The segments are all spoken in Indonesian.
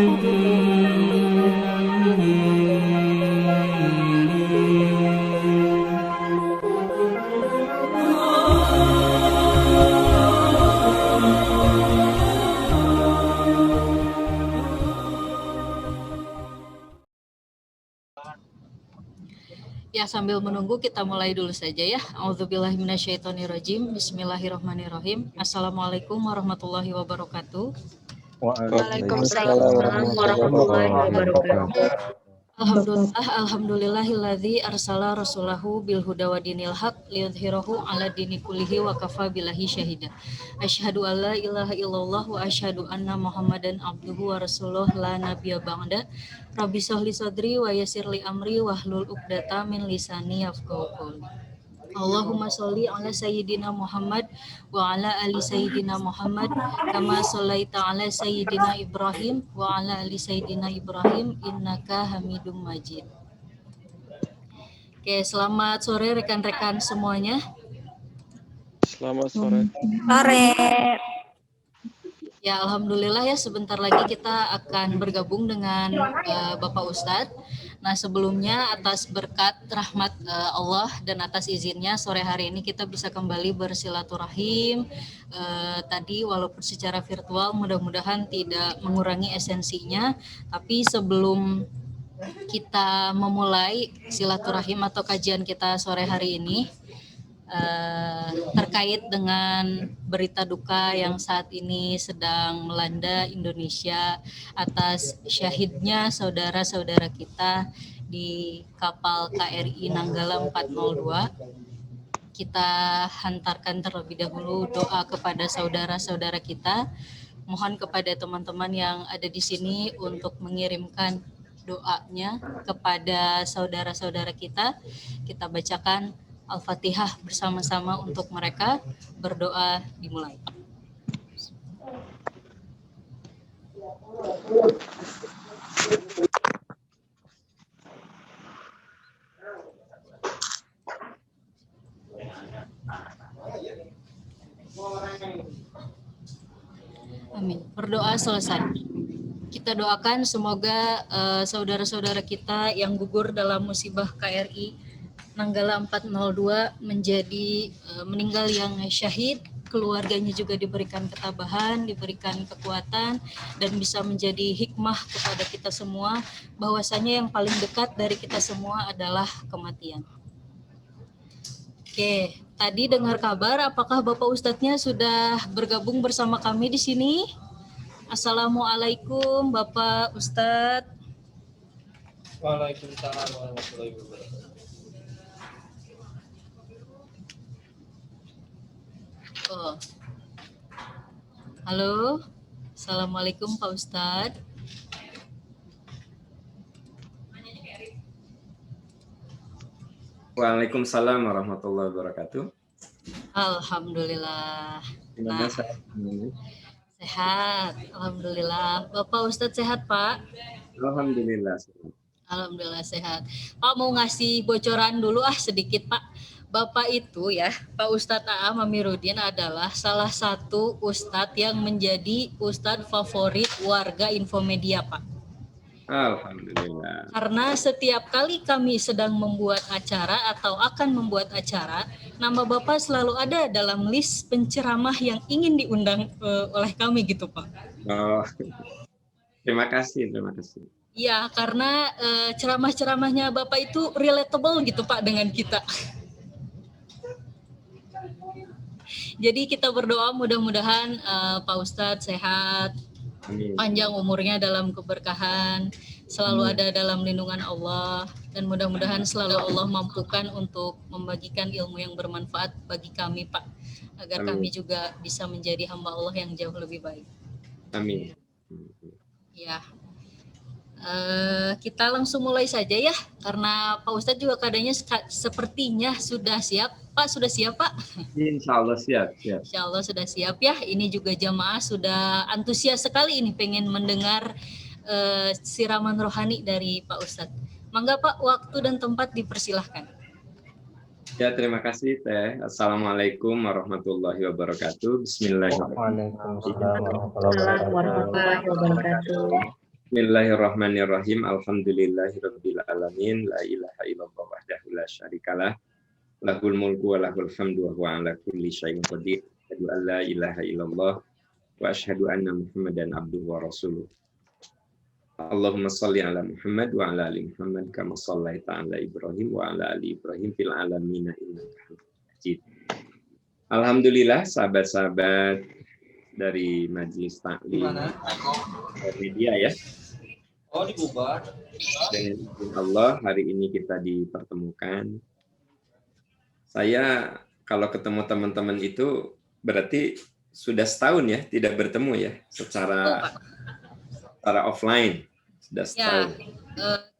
Ya, sambil menunggu kita mulai dulu saja ya. A'udzubillahi minasyaitonirrajim. Bismillahirrahmanirrahim. Assalamualaikum warahmatullahi wabarakatuh. Waalaikumsalam warahmatullahi wabarakatuh. Alhamdulillahilladzi arsala rasulahu bil huda wa dinil haq liyudhhirahu ala dini kullihi wa kafa billahi syahida. Asyhadu an la ilaha illallah wa asyhadu anna Muhammadan abduhu wa rasuluh la nabiyya ba'da. Rabbi shrah li sadri wa yassir li amri wahlul 'uqdatam min lisani yafqahu qawli. Allahumma sholli ala sayyidina Muhammad wa ala ali sayyidina Muhammad kama shallaita ala sayyidina Ibrahim wa ala ali sayyidina Ibrahim innaka Hamidum Majid. Oke, selamat sore rekan-rekan semuanya. Selamat sore. Sore. Ya, alhamdulillah ya, sebentar lagi kita akan bergabung dengan Bapak Ustadz. Nah, sebelumnya atas berkat rahmat Allah dan atas izinnya sore hari ini kita bisa kembali bersilaturahim. Tadi walaupun secara virtual, mudah-mudahan tidak mengurangi esensinya. Tapi sebelum kita memulai silaturahim atau kajian kita sore hari ini, terkait dengan berita duka yang saat ini sedang melanda Indonesia atas syahidnya saudara-saudara kita di kapal KRI Nanggala 402. Kita hantarkan terlebih dahulu doa kepada saudara-saudara kita. Mohon kepada teman-teman yang ada di sini untuk mengirimkan doanya kepada saudara-saudara kita. Kita bacakan Al-Fatihah bersama-sama untuk mereka. Berdoa dimulai. Amin. Berdoa selesai. Kita doakan semoga saudara-saudara kita yang gugur dalam musibah KRI Nanggala 402 menjadi meninggal yang syahid, keluarganya juga diberikan ketabahan, diberikan kekuatan, dan bisa menjadi hikmah kepada kita semua bahwasanya yang paling dekat dari kita semua adalah kematian. Oke, tadi dengar kabar apakah Bapak Ustadznya sudah bergabung bersama kami di sini? Assalamualaikum Bapak Ustadz. Waalaikumsalam warahmatullahi wabarakatuh. Oh. Halo, Assalamualaikum Pak Ustadz. Waalaikumsalam warahmatullahi wabarakatuh. Alhamdulillah. Gimana Sehat, alhamdulillah. Bapak Ustadz sehat Pak? Alhamdulillah. Alhamdulillah sehat. Pak mau ngasih bocoran dulu sedikit Pak. Bapak itu ya, Pak Ustadz A.A. Amiruddin adalah salah satu Ustadz yang menjadi Ustadz favorit warga Infomedia Pak. Alhamdulillah. Karena setiap kali kami sedang membuat acara atau akan membuat acara, nama Bapak selalu ada dalam list penceramah yang ingin diundang oleh kami gitu Pak. Oh, terima kasih. Iya, karena ceramah-ceramahnya Bapak itu relatable gitu Pak dengan kita. Jadi kita berdoa mudah-mudahan Pak Ustadz sehat, Amin. Panjang umurnya dalam keberkahan, selalu ada dalam lindungan Allah, dan mudah-mudahan selalu Allah mampukan untuk membagikan ilmu yang bermanfaat bagi kami Pak, agar kami juga bisa menjadi hamba Allah yang jauh lebih baik. Amin. Ya, kita langsung mulai saja ya, karena Pak Ustadz juga keadaannya sepertinya sudah siap. Pak, sudah siap Pak? Insya Allah siap. Insya Allah sudah siap ya. Ini juga jamaah sudah antusias sekali ini pengen mendengar siraman rohani dari Pak Ustadz. Mangga Pak, waktu dan tempat dipersilahkan. Ya, terima kasih Teh. Assalamualaikum warahmatullahi wabarakatuh. Bismillahirrahmanirrahim. Waalaikumsalam warahmatullahi wabarakatuh. Bismillahirrahmanirrahim. Alhamdulillahirabbil alamin. La ilaha illallah wahdahu la syarikalah. Lahul mulku wa lahul hamdu wa huwa ala kulli syai'in qadir. Asyhadu an la ilaha illallah wa asyhadu anna Muhammadan abduhu wa rasuluh. Allahumma shalli ala Muhammad wa ala ali Muhammad kama shallaita ala Ibrahim wa ala ali Ibrahim fil alamin innaka Hamidum Majid. Alhamdulillah sahabat-sahabat dari Majelis Taklim media ya. Oh, dibubar. Dengan izin Allah hari ini kita dipertemukan. Saya kalau ketemu teman-teman itu berarti sudah setahun ya tidak bertemu ya secara offline sudah setahun.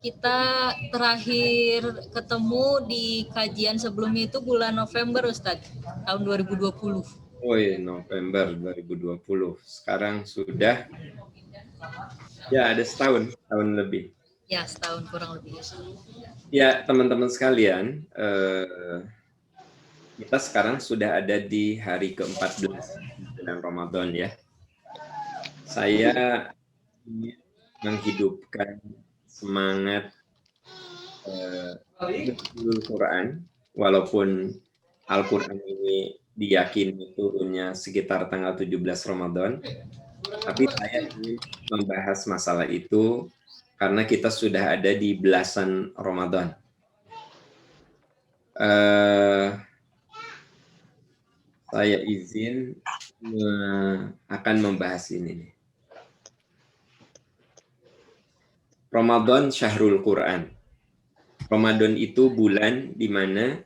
Kita terakhir ketemu di kajian sebelumnya itu bulan November Ustadz tahun 2020. Oh iya, November 2020. Sekarang sudah ya ada setahun lebih. Ya, setahun kurang lebih. Ya, teman-teman sekalian, kita sekarang sudah ada di hari ke-14 bulan Ramadan ya. Saya ingin menghidupkan semangat Al-Quran, walaupun Al-Quran ini diyakini turunnya sekitar tanggal 17 Ramadan, tapi saya ingin membahas masalah itu karena kita sudah ada di belasan Ramadan. Saya izin akan membahas ini. Ramadan Syahrul Quran. Ramadan itu bulan di mana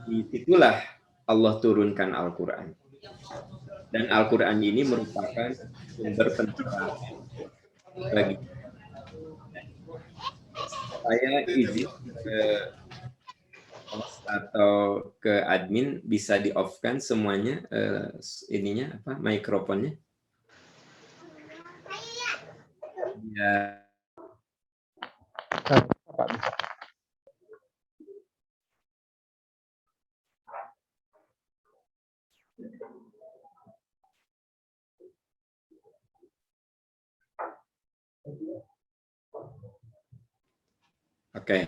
itulah Allah turunkan Al-Quran. Dan Al-Quran ini merupakan sumber pencerahan bagi saya izin ke host atau ke admin bisa di-off-kan semuanya ininya apa mikrofonnya. Ya. Oke.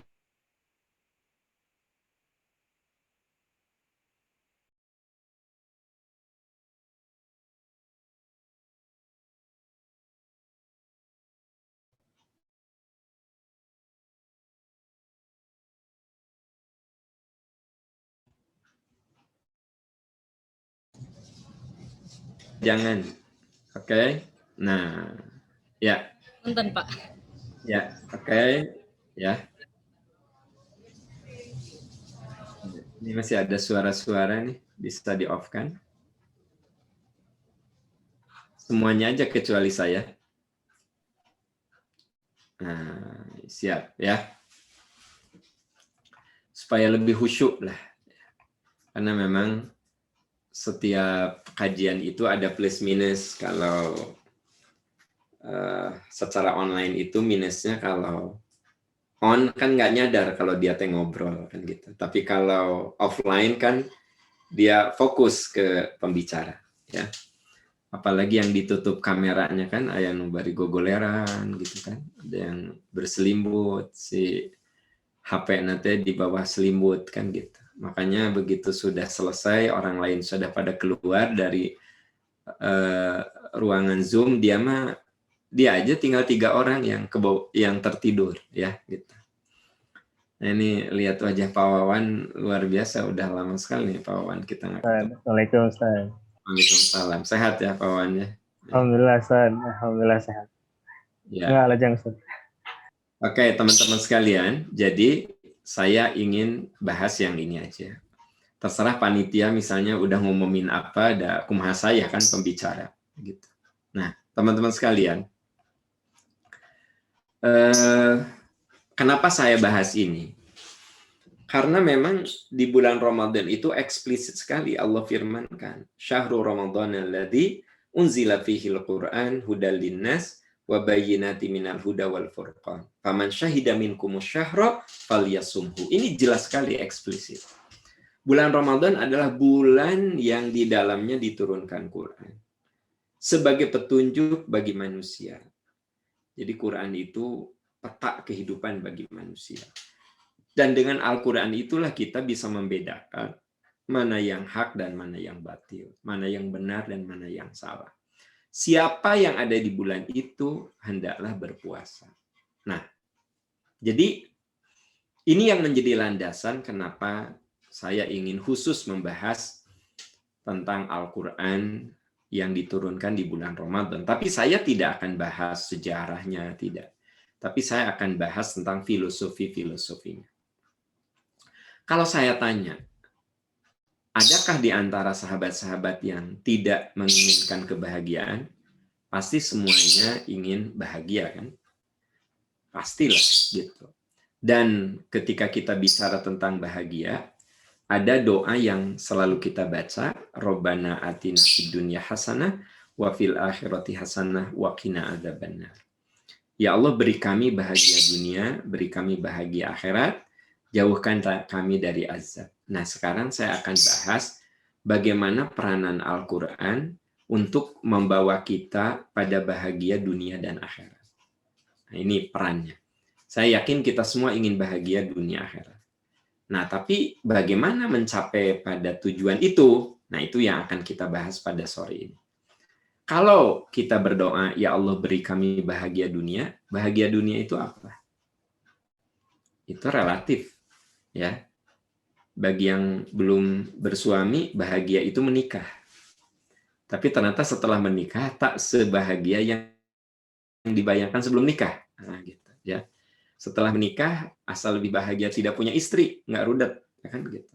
Jangan. Oke. Nah, ya. Punten, Pak. Ya, oke. Ya. Ini masih ada suara-suara nih, bisa di-off-kan. Semuanya aja kecuali saya. Nah, siap ya. Supaya lebih khusyuk lah. Karena memang setiap kajian itu ada plus minus. Kalau secara online itu minusnya kalau on kan nggak nyadar kalau dia ngobrol kan gitu. Tapi kalau offline kan dia fokus ke pembicara ya. Apalagi yang ditutup kameranya kan aya nu bari gogoleran gitu kan. Ada yang berselimut si HP nanti di bawah selimut kan gitu. Makanya begitu sudah selesai orang lain sudah pada keluar dari ruangan Zoom dia aja tinggal 3 orang yang tertidur ya gitu. Nah, ini lihat wajah Pak Wawan luar biasa, udah lama sekali nih Pak Wawan kita nggak ketemu. Assalamualaikum Ustaz. Waalaikumsalam. Sehat ya Pak Wawan ya? Alhamdulillah Ustaz, alhamdulillah sehat. Ya. Enggak lajang Ustaz. Oke, teman-teman sekalian, jadi saya ingin bahas yang ini aja. Terserah panitia misalnya udah ngumumin apa, ada kumaha saya kan pembicara gitu. Nah, teman-teman sekalian, kenapa saya bahas ini? Karena memang di bulan Ramadan itu eksplisit sekali Allah firmankan, Syahrul Ramadan alladzi unzila fihil Qur'an hudal linnas wa bayyinati minal huda wal furqan. Faman syahida minkumus syahra falyasumhu. Ini jelas sekali eksplisit. Bulan Ramadan adalah bulan yang di dalamnya diturunkan Quran sebagai petunjuk bagi manusia. Jadi Quran itu peta kehidupan bagi manusia. Dan dengan Al-Quran itulah kita bisa membedakan mana yang hak dan mana yang batil, mana yang benar dan mana yang salah. Siapa yang ada di bulan itu hendaklah berpuasa. Nah, jadi ini yang menjadi landasan kenapa saya ingin khusus membahas tentang Al-Quran yang diturunkan di bulan Ramadan. Tapi saya tidak akan bahas sejarahnya, tidak. Tapi saya akan bahas tentang filosofinya. Kalau saya tanya, adakah di antara sahabat-sahabat yang tidak menginginkan kebahagiaan? Pasti semuanya ingin bahagia, kan? Pastilah gitu. Dan ketika kita bicara tentang bahagia, ada doa yang selalu kita baca, Rabbana atina fid dunya hasanah wa fil akhirati hasanah wa qina adzabannar. Ya Allah, beri kami bahagia dunia, beri kami bahagia akhirat, jauhkan kami dari azab. Nah, sekarang saya akan bahas bagaimana peranan Al-Quran untuk membawa kita pada bahagia dunia dan akhirat. Nah, ini perannya. Saya yakin kita semua ingin bahagia dunia akhirat. Nah, tapi bagaimana mencapai pada tujuan itu? Nah, itu yang akan kita bahas pada sore ini. Kalau kita berdoa, ya Allah beri kami bahagia dunia itu apa? Itu relatif. Ya, bagi yang belum bersuami, bahagia itu menikah. Tapi ternyata setelah menikah tak sebahagia yang dibayangkan sebelum nikah. Nah, gitu ya. Setelah menikah, asal lebih bahagia tidak punya istri, nggak rudet, ya kan gitu.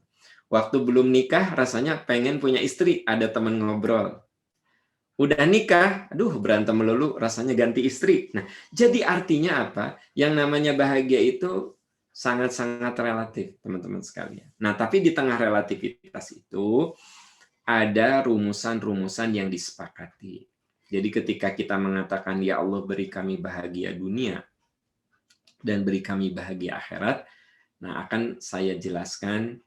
Waktu belum nikah, rasanya pengen punya istri, ada teman ngobrol. Udah nikah, aduh berantem melulu, rasanya ganti istri. Nah, jadi artinya apa? Yang namanya bahagia itu sangat-sangat relatif, teman-teman sekalian. Nah, tapi di tengah relativitas itu ada rumusan-rumusan yang disepakati. Jadi ketika kita mengatakan, ya Allah beri kami bahagia dunia dan beri kami bahagia akhirat, nah akan saya jelaskan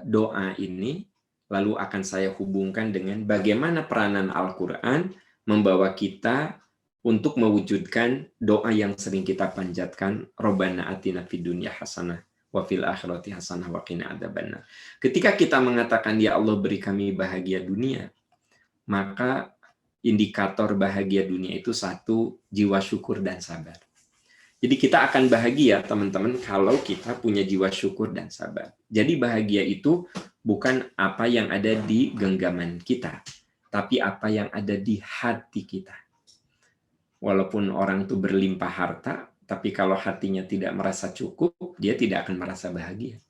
doa ini, lalu akan saya hubungkan dengan bagaimana peranan Al-Quran membawa kita untuk mewujudkan doa yang sering kita panjatkan, Rabbana atina fid dunya hasanah wa fil akhirati hasanah wa qina adzabannar. Ketika kita mengatakan ya Allah beri kami bahagia dunia, maka indikator bahagia dunia itu satu, jiwa syukur dan sabar. Jadi kita akan bahagia teman-teman kalau kita punya jiwa syukur dan sabar. Jadi bahagia itu bukan apa yang ada di genggaman kita, tapi apa yang ada di hati kita. Walaupun orang itu berlimpah harta, tapi kalau hatinya tidak merasa cukup, dia tidak akan merasa bahagia.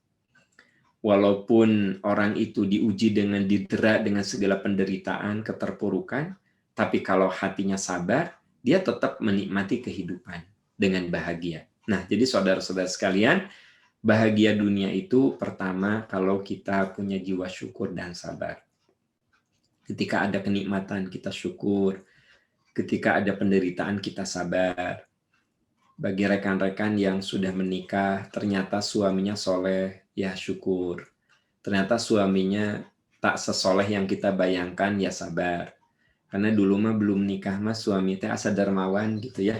Walaupun orang itu diuji dengan didera dengan segala penderitaan, keterpurukan, tapi kalau hatinya sabar, dia tetap menikmati kehidupan dengan bahagia. Nah, jadi saudara-saudara sekalian, bahagia dunia itu pertama kalau kita punya jiwa syukur dan sabar. Ketika ada kenikmatan, kita syukur. Ketika ada penderitaan, kita sabar. Bagi rekan-rekan yang sudah menikah, ternyata suaminya soleh, ya syukur. Ternyata suaminya tak sesoleh yang kita bayangkan, ya sabar. Karena dulu mah belum nikah mah suami teh asa dermawan gitu ya.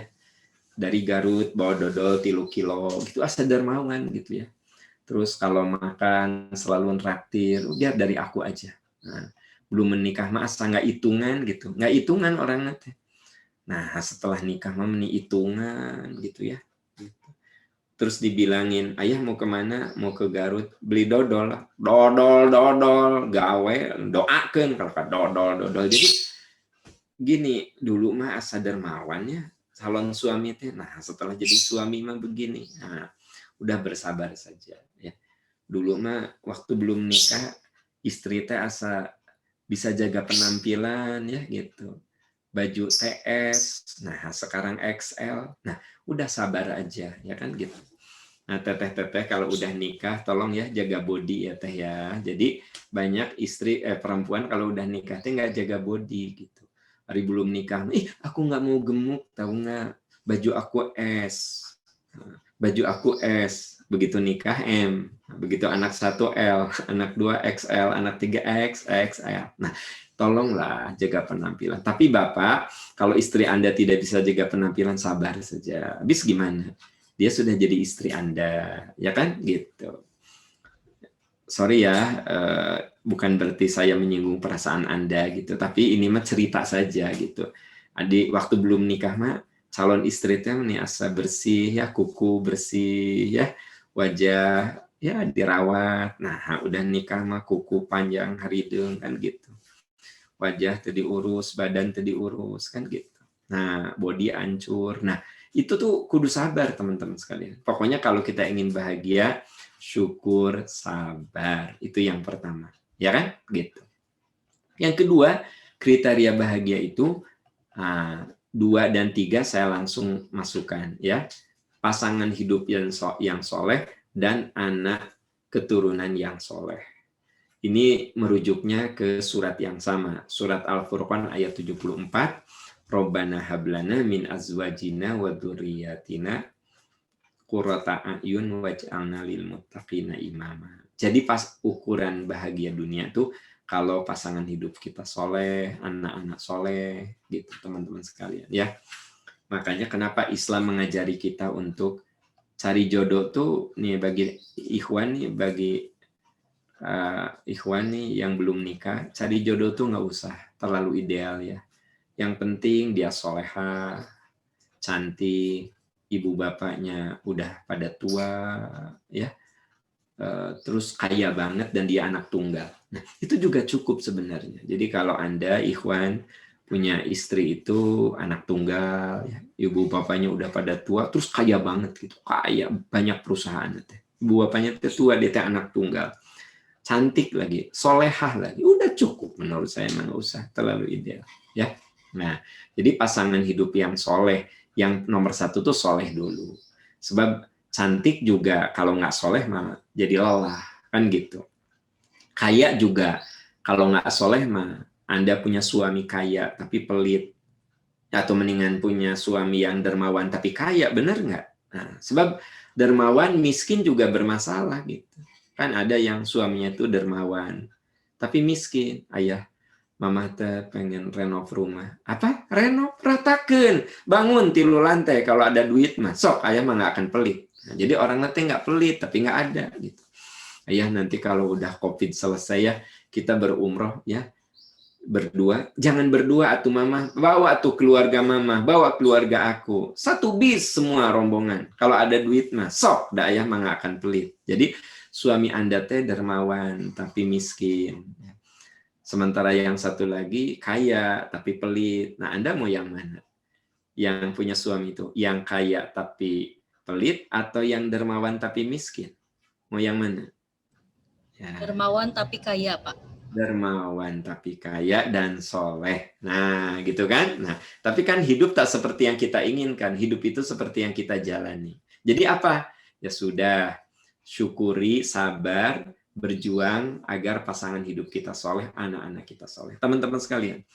Dari Garut bawa dodol 3 kilo, gitu asa dermawan gitu ya. Terus kalau makan selalu nraktir, biar dari aku aja. Nah, belum menikah mah asa nggak hitungan gitu. Nggak hitungan orangnya teh. Nah, setelah nikah mah hitungan gitu ya. Terus dibilangin, ayah mau kemana? Mau ke Garut, beli dodol. Dodol, gawe, doakeun kalau ka dodol. Jadi gini, dulu mah asa dermawan ya, calon suami teh. Nah, setelah jadi suami mah begini. Nah, udah bersabar saja ya. Dulu mah waktu belum nikah, istri teh asa bisa jaga penampilan ya gitu. Baju TS, nah sekarang XL, nah udah sabar aja ya kan gitu. Nah teteh-teteh kalau udah nikah tolong ya jaga body ya teh ya. Jadi banyak istri perempuan kalau udah nikah teh nggak jaga body gitu. Hari belum nikah, aku nggak mau gemuk tahu nggak, baju aku S, baju aku S. Begitu nikah M, begitu anak 1 L, anak 2 XL, anak 3 XL. Nah tolonglah jaga penampilan. Tapi Bapak, kalau istri Anda tidak bisa jaga penampilan, sabar saja. Habis gimana? Dia sudah jadi istri Anda, ya kan? Gitu. Sorry ya, bukan berarti saya menyinggung perasaan Anda gitu, tapi ini mah cerita saja gitu. Adik waktu belum nikah mah calon istri itu nih asa bersih ya, kuku bersih ya, wajah ya dirawat. Nah, udah nikah mah kuku panjang harideng kan gitu. Wajah tadi diurus, badan tadi diurus kan gitu. Nah, body hancur. Nah, itu tuh kudu sabar teman-teman sekalian. Pokoknya kalau kita ingin bahagia, syukur, sabar. Itu yang pertama. Ya kan? Gitu. Yang kedua, kriteria bahagia itu 2 dan 3 saya langsung masukkan ya. Pasangan hidup yang soleh dan anak keturunan yang soleh. Ini merujuknya ke surat yang sama. Surat Al-Furqan ayat 74. Rabbana hablana min azwajina wa dzurriyyatina qurrata a'yun waj'alna lil muttaqina imama. Jadi pas ukuran bahagia dunia tuh kalau pasangan hidup kita soleh, anak-anak soleh, gitu teman-teman sekalian ya. Makanya kenapa Islam mengajari kita untuk cari jodoh tuh nih bagi ikhwan nih, bagi ikhwan nih yang belum nikah, cari jodoh tuh nggak usah terlalu ideal ya. Yang penting dia soleha, cantik, ibu bapaknya udah pada tua ya, terus kaya banget dan dia anak tunggal. Nah, itu juga cukup sebenarnya. Jadi kalau Anda ikhwan punya istri itu anak tunggal, ya, ibu bapaknya udah pada tua, terus kaya banget gitu, kaya banyak perusahaan. Ibu bapaknya tua, dia anak tunggal, cantik lagi, solehah lagi, udah cukup menurut saya, nggak usah terlalu ideal. Ya, nah jadi pasangan hidup yang soleh, yang nomor 1 tuh soleh dulu. Sebab cantik juga kalau nggak soleh mah jadi lelah kan gitu. Kaya juga kalau nggak soleh mah Anda punya suami kaya tapi pelit, atau mendingan punya suami yang dermawan tapi kaya, bener nggak? Nah, sebab dermawan miskin juga bermasalah gitu. Kan ada yang suaminya itu dermawan tapi miskin. Ayah, mama teh pengen renov rumah. Apa? Renov, ratakeun, bangun 3 lantai. Kalau ada duit mah sok ayah mah nggak akan pelit. Nah, jadi orang nanti nggak pelit tapi nggak ada gitu. Ayah nanti kalau udah COVID selesai ya kita berumroh ya berdua. Jangan berdua atuh mama, bawa tuh keluarga mama, bawa keluarga aku. 1 bis semua rombongan. Kalau ada duit mah sok, dah ayah mah nggak akan pelit. Jadi suami Anda teh dermawan tapi miskin. Sementara yang satu lagi kaya tapi pelit. Nah, Anda mau yang mana? Yang punya suami itu yang kaya tapi pelit atau yang dermawan tapi miskin? Mau yang mana? Ya. Dermawan tapi kaya, Pak. Dermawan tapi kaya dan soleh. Nah, gitu kan? Nah, tapi kan hidup tak seperti yang kita inginkan. Hidup itu seperti yang kita jalani. Jadi apa? Ya sudah, syukuri, sabar, berjuang agar pasangan hidup kita soleh, anak-anak kita soleh. Teman-teman sekalian,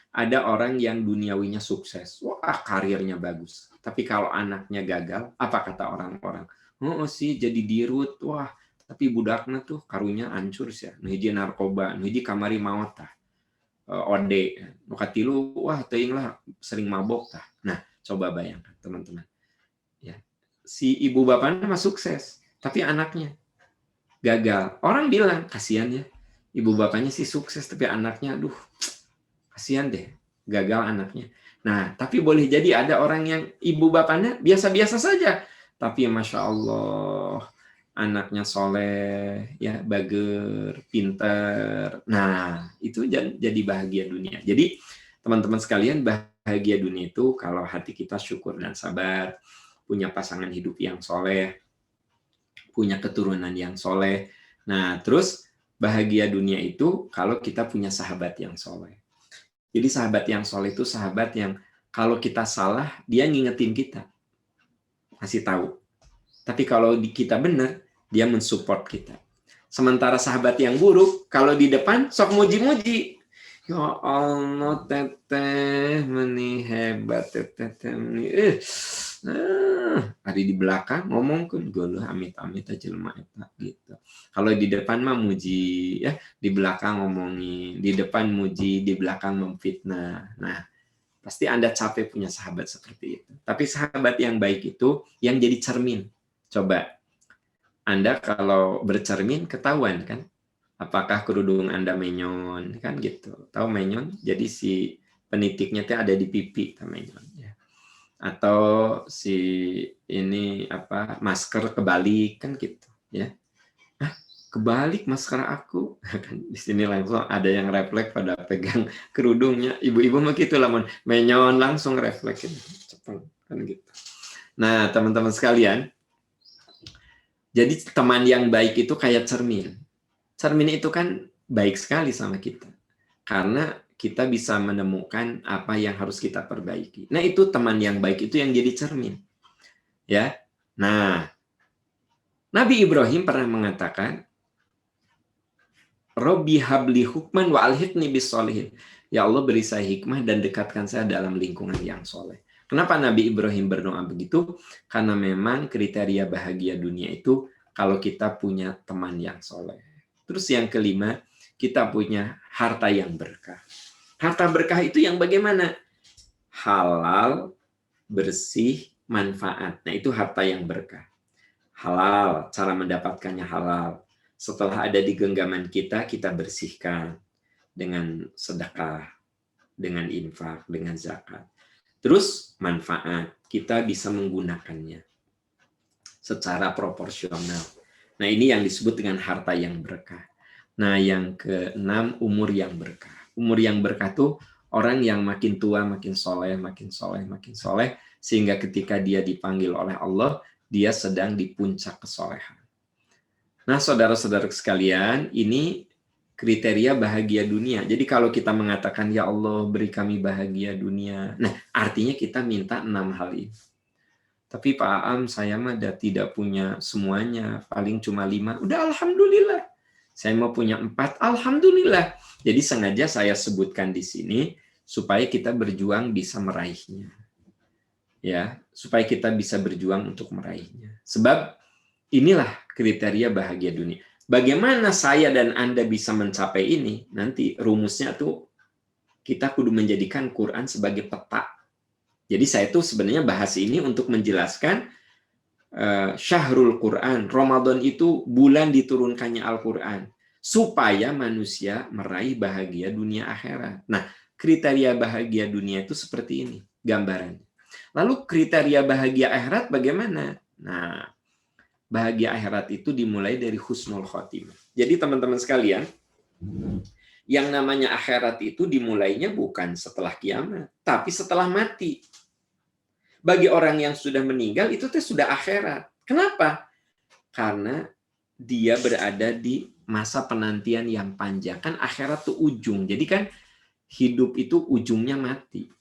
ada orang yang duniawinya sukses. Wah, karirnya bagus. Tapi kalau anaknya gagal, apa kata orang-orang? Oh sih, jadi dirut. Wah, tapi budakna tuh karunya hancur sih. Nu hiji narkoba, nu hiji kamari maot tah. Ode, nu katilu wah teuing lah sering mabok tah. Nah, coba bayangkan teman-teman. Ya. Si ibu bapaknya mah sukses, tapi anaknya gagal. Orang bilang, kasihan ya. Ibu bapaknya sih sukses tapi anaknya aduh, kasihan deh, gagal anaknya. Nah, tapi boleh jadi ada orang yang ibu bapaknya biasa-biasa saja, tapi Masya Allah anaknya soleh, ya bager, pinter. Nah, itu jadi bahagia dunia. Jadi teman-teman sekalian, bahagia dunia itu kalau hati kita syukur dan sabar, punya pasangan hidup yang soleh, punya keturunan yang soleh. Nah, terus bahagia dunia itu kalau kita punya sahabat yang soleh. Jadi sahabat yang soleh itu sahabat yang kalau kita salah, dia ngingetin kita. Kasih tahu. Tapi kalau kita benar, dia mensupport kita. Sementara sahabat yang buruk, kalau di depan, sok muji-muji. Ya Allah, teteh, meni hebat, teteh, meni. Hari di belakang ngomongkeun geuleuh amit-amit aja jelema eta gitu. Kalau di depan mah muji ya, di belakang ngomongin, di depan muji, di belakang memfitnah. Nah, pasti Anda capek punya sahabat seperti itu. Tapi sahabat yang baik itu yang jadi cermin. Coba Anda kalau bercermin ketahuan kan? Apakah kerudung Anda menyon kan gitu. Tahu menyon? Jadi si penitiknya tuh ada di pipi menyon ya. Atau si ini apa masker kebalik kan gitu ya. Kebalik masker aku kan di sini langsung ada yang refleks pada pegang kerudungnya. Ibu-ibu mah gitu lamun menyon langsung refleks cepeng kan gitu. Nah, teman-teman sekalian, jadi teman yang baik itu kayak cermin. Cermin itu kan baik sekali sama kita. Karena kita bisa menemukan apa yang harus kita perbaiki. Nah, itu teman yang baik itu yang jadi cermin. Ya. Nah, Nabi Ibrahim pernah mengatakan, Robbi habli hukman wa alhiqni bis solihin. Ya Allah, beri saya hikmah dan dekatkan saya dalam lingkungan yang soleh. Kenapa Nabi Ibrahim berdoa begitu? Karena memang kriteria bahagia dunia itu kalau kita punya teman yang soleh. Terus yang kelima, kita punya harta yang berkah. Harta berkah itu yang bagaimana? Halal, bersih, manfaat. Nah, itu harta yang berkah. Halal, cara mendapatkannya halal. Setelah ada di genggaman kita bersihkan dengan sedekah, dengan infak, dengan zakat. Terus manfaat, kita bisa menggunakannya secara proporsional. Nah, ini yang disebut dengan harta yang berkah. Nah, yang keenam, umur yang berkah. Umur yang berkah tuh orang yang makin tua, makin soleh, makin soleh, makin soleh, sehingga ketika dia dipanggil oleh Allah, dia sedang di puncak kesolehan. Nah, saudara-saudara sekalian, ini kriteria bahagia dunia. Jadi kalau kita mengatakan, ya Allah beri kami bahagia dunia, nah artinya kita minta 6 hal ini. Tapi Pak Aam, saya mah tidak punya semuanya, paling cuma 5. Udah alhamdulillah. Saya mau punya 4, alhamdulillah. Jadi sengaja saya sebutkan di sini supaya kita berjuang bisa meraihnya. Ya, supaya kita bisa berjuang untuk meraihnya. Sebab inilah kriteria bahagia dunia. Bagaimana saya dan Anda bisa mencapai ini? Nanti rumusnya tuh kita kudu menjadikan Quran sebagai peta. Jadi saya tuh sebenarnya bahas ini untuk menjelaskan Syahrul Quran. Ramadan itu bulan diturunkannya Al-Quran. Supaya manusia meraih bahagia dunia akhirat. Nah, kriteria bahagia dunia itu seperti ini gambarannya. Lalu kriteria bahagia akhirat bagaimana? Nah, bahagia akhirat itu dimulai dari husnul khotimah. Jadi teman-teman sekalian, yang namanya akhirat itu dimulainya bukan setelah kiamat, tapi setelah mati. Bagi orang yang sudah meninggal, itu sudah akhirat. Kenapa? Karena dia berada di masa penantian yang panjang. Kan akhirat itu ujung. Jadi kan hidup itu ujungnya mati.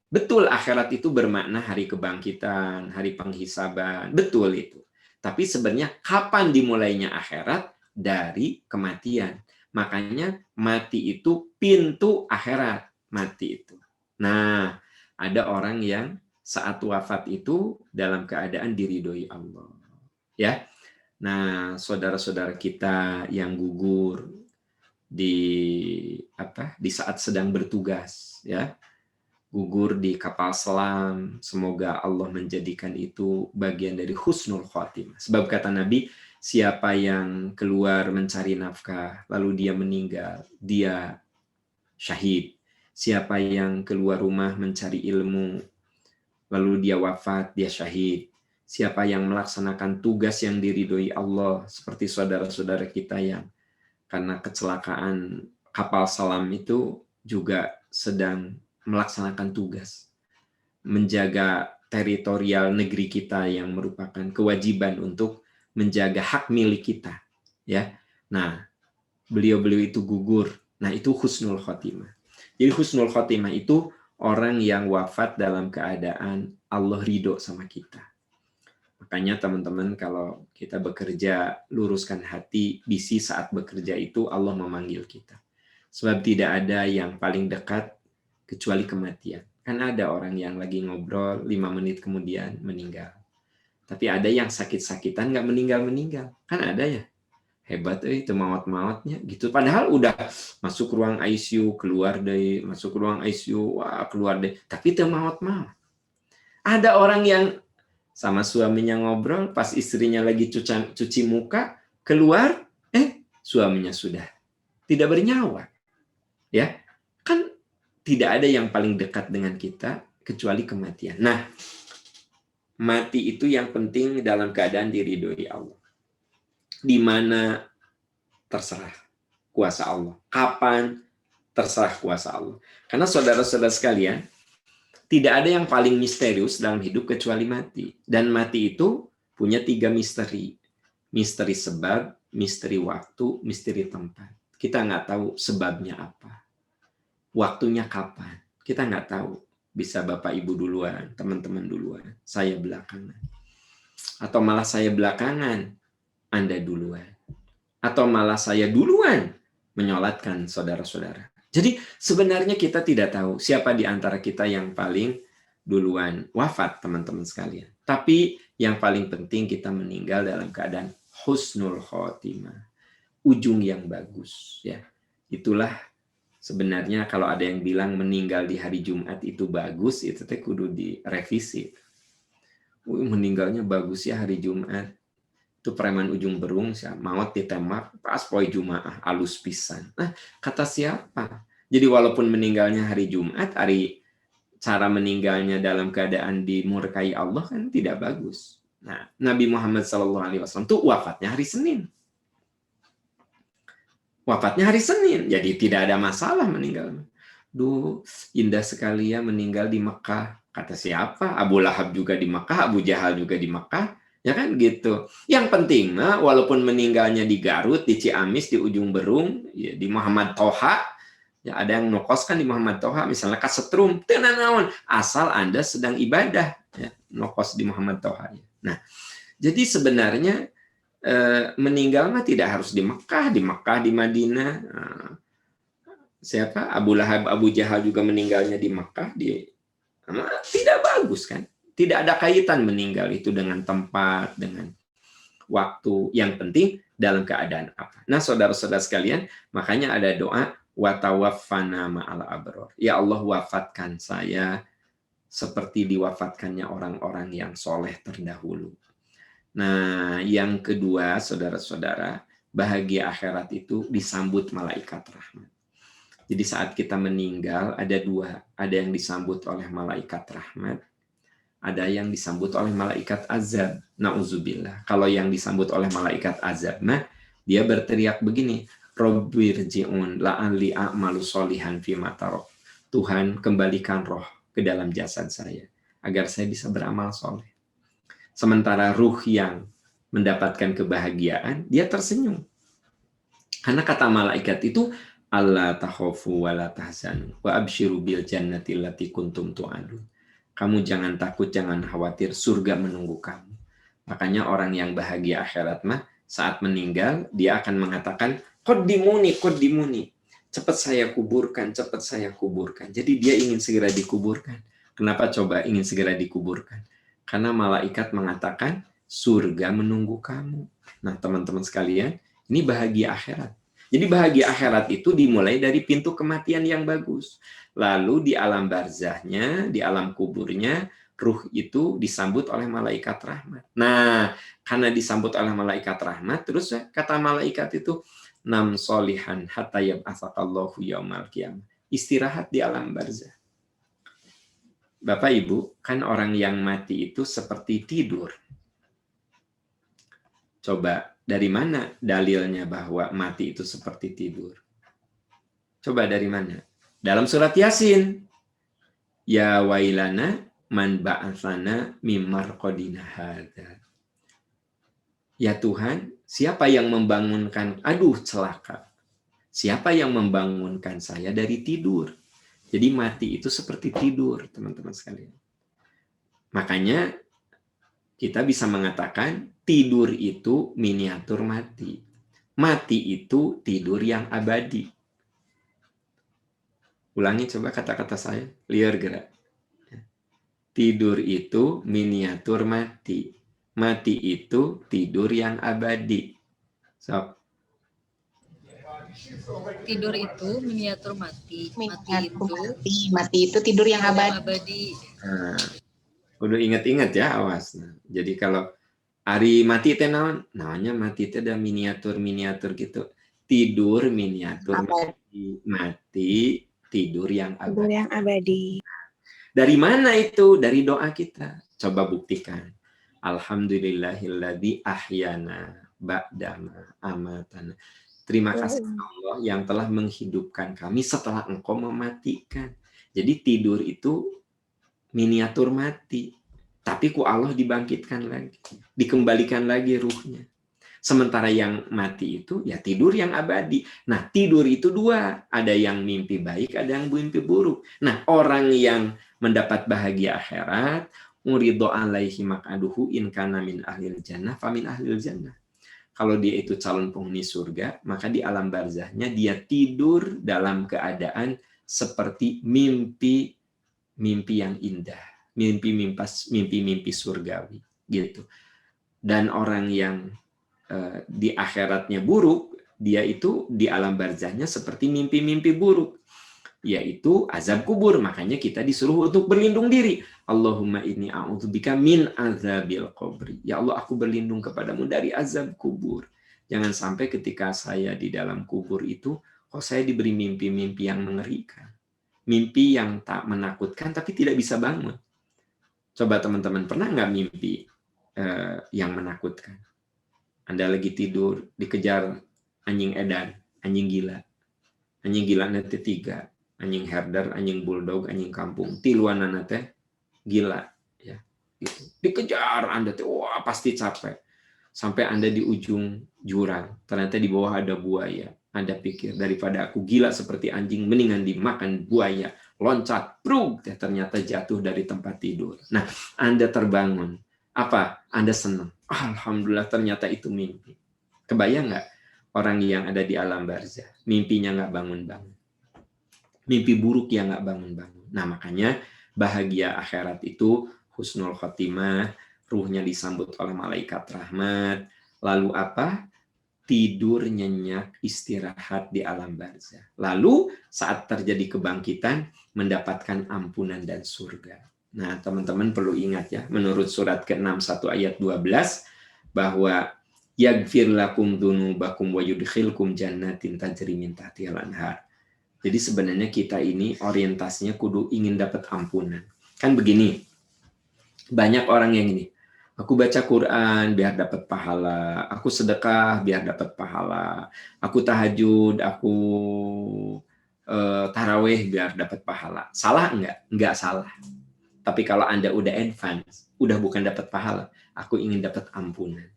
Betul akhirat itu bermakna hari kebangkitan, hari penghisaban. Betul itu. Tapi sebenarnya kapan dimulainya akhirat? Dari kematian. Makanya mati itu pintu akhirat. Mati itu. Nah, ada orang yang saat wafat itu dalam keadaan diridhoi Allah. Ya. Nah, saudara-saudara kita yang gugur di saat sedang bertugas, ya. Gugur di kapal selam, semoga Allah menjadikan itu bagian dari husnul khotimah. Sebab kata Nabi, siapa yang keluar mencari nafkah, lalu dia meninggal, dia syahid. Siapa yang keluar rumah mencari ilmu, lalu dia wafat, dia syahid. Siapa yang melaksanakan tugas yang diridhoi Allah, seperti saudara-saudara kita yang karena kecelakaan kapal selam itu juga sedang melaksanakan tugas menjaga teritorial negeri kita yang merupakan kewajiban untuk menjaga hak milik kita, ya. Nah, beliau-beliau itu gugur. Nah, itu husnul khotimah. Jadi husnul khotimah itu orang yang wafat dalam keadaan Allah ridho sama kita. Makanya teman-teman kalau kita bekerja, luruskan hati, bisi saat bekerja itu Allah memanggil kita. Sebab tidak ada yang paling dekat kecuali kematian. Kan ada orang yang lagi ngobrol 5 menit kemudian meninggal. Tapi ada yang sakit-sakitan nggak meninggal-meninggal. Kan ada ya. Hebat itu maut-mautnya gitu. Padahal udah masuk ruang ICU, keluar deh, masuk ruang ICU, wah keluar deh. Tapi itu maut-maut. Ada orang yang sama suaminya ngobrol, pas istrinya lagi cuci muka, keluar, suaminya sudah tidak bernyawa. Ya, kan tidak ada yang paling dekat dengan kita kecuali kematian. Nah, mati itu yang penting dalam keadaan diridhoi Allah. Di mana terserah kuasa Allah. Kapan terserah kuasa Allah. Karena saudara-saudara sekalian, tidak ada yang paling misterius dalam hidup kecuali mati. Dan mati itu punya 3 misteri. Misteri sebab, misteri waktu, misteri tempat. Kita nggak tahu sebabnya apa. Waktunya kapan. Kita nggak tahu. Bisa Bapak Ibu duluan, teman-teman duluan, saya belakangan. Atau malah saya belakangan, Anda duluan. Atau malah saya duluan menyolatkan saudara-saudara. Jadi sebenarnya kita tidak tahu siapa di antara kita yang paling duluan wafat, teman-teman sekalian. Tapi yang paling penting kita meninggal dalam keadaan husnul khotimah. Ujung yang bagus. Ya. Itulah sebenarnya kalau ada yang bilang meninggal di hari Jumat itu bagus, itu teh kudu direvisi. Meninggalnya bagus ya hari Jumat. Itu preman ujung berung, maut ditembak pas poe Jumaah, alus pisan. Nah, kata siapa? Jadi walaupun meninggalnya hari Jumat, cara meninggalnya dalam keadaan dimurkai Allah kan tidak bagus. Nah, Nabi Muhammad SAW itu wafatnya hari Senin. Wafatnya hari Senin, jadi tidak ada masalah meninggal. Duh, indah sekali ya meninggal di Mekah. Kata siapa? Abu Lahab juga di Mekah, Abu Jahal juga di Mekah. Ya kan gitu. Yang penting, walaupun meninggalnya di Garut, di Ciamis, di ujung berung, ya, di Muhammad Toha, ya ada yang nokoskan di Muhammad Toha, misalnya kasetrum, tenanawan, asal Anda sedang ibadah, ya, nokos di Muhammad Toha. Nah, jadi sebenarnya meninggal mah tidak harus di Mekah, di Madinah. Siapa? Abu Lahab, Abu Jahal juga meninggalnya di Mekah, tidak bagus kan? Tidak ada kaitan meninggal itu dengan tempat, dengan waktu. Yang penting dalam keadaan apa. Nah, saudara-saudara sekalian, makanya ada doa watawaffana ma'al abror. Ya Allah, wafatkan saya seperti diwafatkannya orang-orang yang soleh terdahulu. Nah, yang kedua, saudara-saudara, bahagia akhirat itu disambut malaikat rahmat. Jadi saat kita meninggal ada dua, ada yang disambut oleh malaikat rahmat, ada yang disambut oleh malaikat azab. Nauzubillah. Kalau yang disambut oleh malaikat azab, dia berteriak begini, Rabbirji'un la'alli a'malu sholihan fima tarok. Tuhan, kembalikan roh ke dalam jasad saya agar saya bisa beramal soleh. Sementara ruh yang mendapatkan kebahagiaan, dia tersenyum. Karena kata malaikat itu, Allah takhafu wa la tahzanu wa absyiru bil jannati allati kuntum tu'adun. Kamu jangan takut, jangan khawatir, surga menunggu kamu. Makanya orang yang bahagia akhirat saat meninggal dia akan mengatakan qaddimuni. Cepat saya kuburkan, cepat saya kuburkan. Jadi dia ingin segera dikuburkan. Kenapa coba ingin segera dikuburkan? Karena malaikat mengatakan surga menunggu kamu. Nah, teman-teman sekalian, ini bahagia akhirat. Jadi bahagia akhirat itu dimulai dari pintu kematian yang bagus. Lalu di alam barzahnya, di alam kuburnya, ruh itu disambut oleh malaikat rahmat. Nah, karena disambut oleh malaikat rahmat, terus kata malaikat itu, nam solihan hatta yab'atsakallahu yaumal qiyamah. Istirahat di alam barzah. Bapak Ibu, kan orang yang mati itu seperti tidur. Coba, dari mana dalilnya bahwa mati itu seperti tidur? Coba dari mana? Dalam surat Yasin. Ya wailana man ba'atsana mim marqadina hadza. Ya Tuhan, siapa yang membangunkan? Aduh, celaka. Siapa yang membangunkan saya dari tidur? Jadi mati itu seperti tidur, teman-teman sekalian. Makanya kita bisa mengatakan tidur itu miniatur mati. Mati itu tidur yang abadi. Ulangi coba kata-kata saya, liar gerak. Tidur itu miniatur mati. Mati itu tidur yang abadi. So, Tidur itu miniatur mati. Mati itu tidur yang abadi. Abadi. nah, udah ingat-ingat ya, awas. Nah, jadi kalau hari mati teh namanya mati teh ada miniatur gitu. Tidur miniatur mati tidur yang abadi. Tidur yang abadi. Dari mana itu? Dari doa kita. Coba buktikan. Alhamdulillahilladzi ahyana ba'dama amatana. Terima kasih Allah yang telah menghidupkan kami setelah Engkau mematikan. Jadi tidur itu miniatur mati. Tapi ku Allah dibangkitkan lagi. Dikembalikan lagi ruhnya. Sementara yang mati itu ya tidur yang abadi. Nah, tidur itu dua. Ada yang mimpi baik, ada yang mimpi buruk. Nah, orang yang mendapat bahagia akhirat, muridho alaihi maq'aduhu in kana min ahlil jannah fa min ahlil jannah. Kalau dia itu calon penghuni surga, maka di alam barzahnya dia tidur dalam keadaan seperti mimpi yang indah, mimpi surgawi gitu. Dan orang yang di akhiratnya buruk, dia itu di alam barzahnya seperti mimpi buruk, yaitu azab kubur. Makanya kita disuruh untuk berlindung diri. Allahumma inni a'udzubika min azabil qabri. Ya Allah, aku berlindung kepadamu dari azab kubur. Jangan sampai ketika saya di dalam kubur itu, kok saya diberi mimpi-mimpi yang mengerikan. Mimpi yang tak menakutkan tapi tidak bisa bangun. Coba teman-teman, pernah nggak mimpi yang menakutkan? Anda lagi tidur, dikejar anjing edan, anjing gila. Anjing gila nanti 3. Anjing herder, anjing bulldog, anjing kampung. Tiluanana teh gila. Ya, gitu. Dikejar Anda teh, wah pasti capek. Sampai Anda di ujung jurang. Ternyata di bawah ada buaya. Anda pikir, daripada aku gila seperti anjing, mendingan dimakan buaya. Loncat, brug, ternyata jatuh dari tempat tidur. Nah, Anda terbangun. Apa? Anda senang. Alhamdulillah, ternyata itu mimpi. Kebayang nggak orang yang ada di alam barzah? Mimpinya nggak bangun-bangun. Mimpi buruk yang nggak bangun-bangun. Nah, makanya bahagia akhirat itu husnul khotimah, ruhnya disambut oleh malaikat rahmat. Lalu apa? Tidur nyenyak, istirahat di alam barzah. Lalu saat terjadi kebangkitan, mendapatkan ampunan dan surga. Nah, teman-teman perlu ingat ya, menurut surat ke-6 1 ayat 12, bahwa yaghfir lakum dzunubakum wa yudkhilkum jannatin tajri min tahtihal anhar. Jadi sebenarnya kita ini orientasinya kudu ingin dapat ampunan. Kan begini, banyak orang yang ini, aku baca Quran biar dapat pahala, aku sedekah biar dapat pahala, aku tahajud, aku tarawih biar dapat pahala. Salah enggak? Enggak salah. Tapi kalau Anda udah advance, udah bukan dapat pahala, aku ingin dapat ampunan.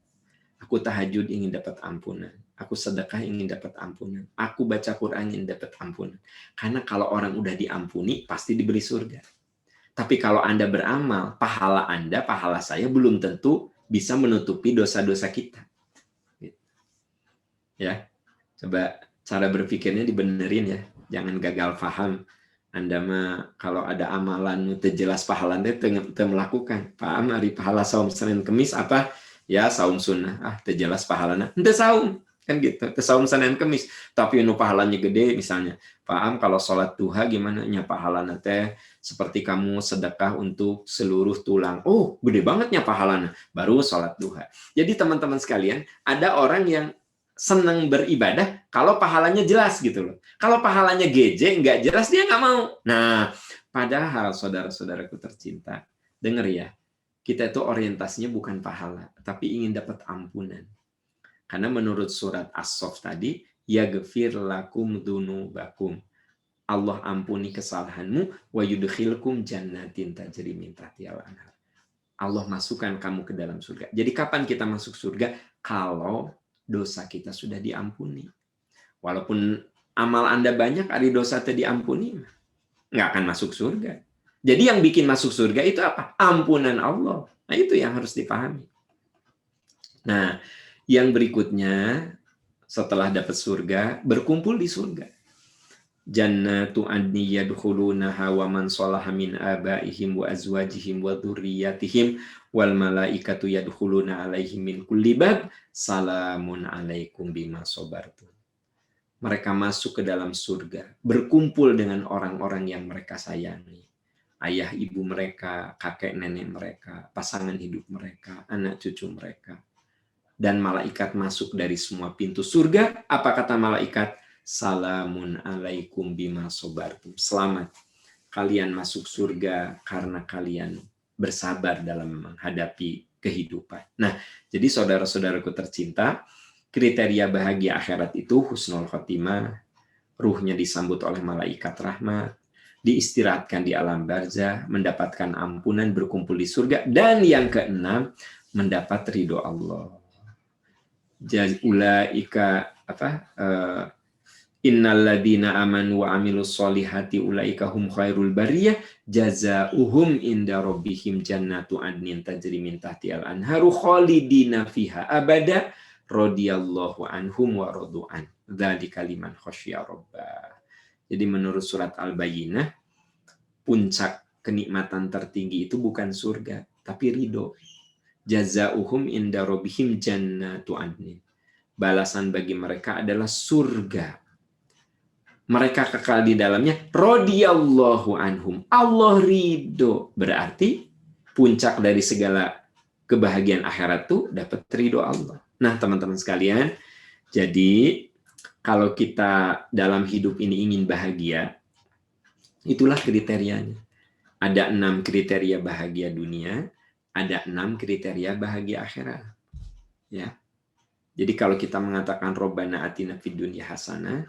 Aku tahajud ingin dapat ampunan. Aku sedekah ingin dapat ampunan. Aku baca Quran ingin dapat ampunan. Karena kalau orang udah diampuni, pasti diberi surga. Tapi kalau Anda beramal, pahala Anda, pahala saya belum tentu bisa menutupi dosa-dosa kita. Ya, coba cara berpikirnya dibenerin ya. Jangan gagal paham. Anda mah kalau ada amalan teu jelas pahalana teu melakukan. Paham hari pahala saum Senin Kemis apa? Ya saum sunnah. Teu jelas pahalana. Henteu saum. Kan gitu. Teu saum Senin Kemis, tapi nu pahalanya gede misalnya. Paham kalau sholat duha gimana nya pahalana teh seperti kamu sedekah untuk seluruh tulang. Oh, gede banget nya pahalana. Baru sholat duha. Jadi teman-teman sekalian, ada orang yang senang beribadah kalau pahalanya jelas gitu loh. Kalau pahalanya geje, nggak jelas, dia nggak mau. Nah, padahal saudara-saudaraku tercinta, dengar ya, kita itu orientasinya bukan pahala, tapi ingin dapat ampunan. Karena menurut surat As-Saff tadi, yaghfir lakum dzunubakum. Allah ampuni kesalahanmu, wa yudkhilkum jannatin tajri min tahtihal anhar. Allah masukkan kamu ke dalam surga. Jadi kapan kita masuk surga? Kalau dosa kita sudah diampuni. Walaupun amal Anda banyak, ada dosa tadi diampuni, nggak akan masuk surga. Jadi yang bikin masuk surga itu apa? Ampunan Allah. Nah, itu yang harus dipahami. Nah, yang berikutnya, setelah dapat surga, berkumpul di surga. Jannatu adni yadkhulunaha wa man salaha min abaihim wa azwajihim wa dzurriyyatihim wal malaikatu yadkhuluna alaihim min kulli bab salamun alaikum bima sabartum. Mereka masuk ke dalam surga, berkumpul dengan orang-orang yang mereka sayangi. Ayah ibu mereka, kakek nenek mereka, pasangan hidup mereka, anak cucu mereka. Dan malaikat masuk dari semua pintu surga. Apa kata malaikat? Salamun alaikum bima sabartum. Selamat, kalian masuk surga karena kalian bersabar dalam menghadapi kehidupan. Nah, jadi saudara-saudaraku tercinta, kriteria bahagia akhirat itu husnul khotimah, ruhnya disambut oleh malaikat rahmat, diistirahatkan di alam barzah, mendapatkan ampunan, berkumpul di surga, dan yang keenam, mendapat ridho Allah. Ulaika innalladzina amanu wa amilus solihati ulaika hum khairul bariyah jazaohum inda rabbihim jannatu adnin tajri min tahtihal anharu khalidina fiha abada radhiyallahu anhum wa radu'an dzalika liman khasyya rabbah. Jadi menurut surat Al-Bayyinah, puncak kenikmatan tertinggi itu bukan surga tapi ridho. Jazaohum inda rabbihim jannatu adnin. Balasan bagi mereka adalah surga. Mereka kekal di dalamnya, radhiyallahu anhum. Allah ridho. Berarti puncak dari segala kebahagiaan akhirat itu dapat ridho Allah. Nah, teman-teman sekalian, jadi kalau kita dalam hidup ini ingin bahagia, itulah kriterianya. Ada 6 kriteria bahagia dunia, ada 6 kriteria bahagia akhirat. Ya. Jadi kalau kita mengatakan Robbana atina fid dunya hasanah,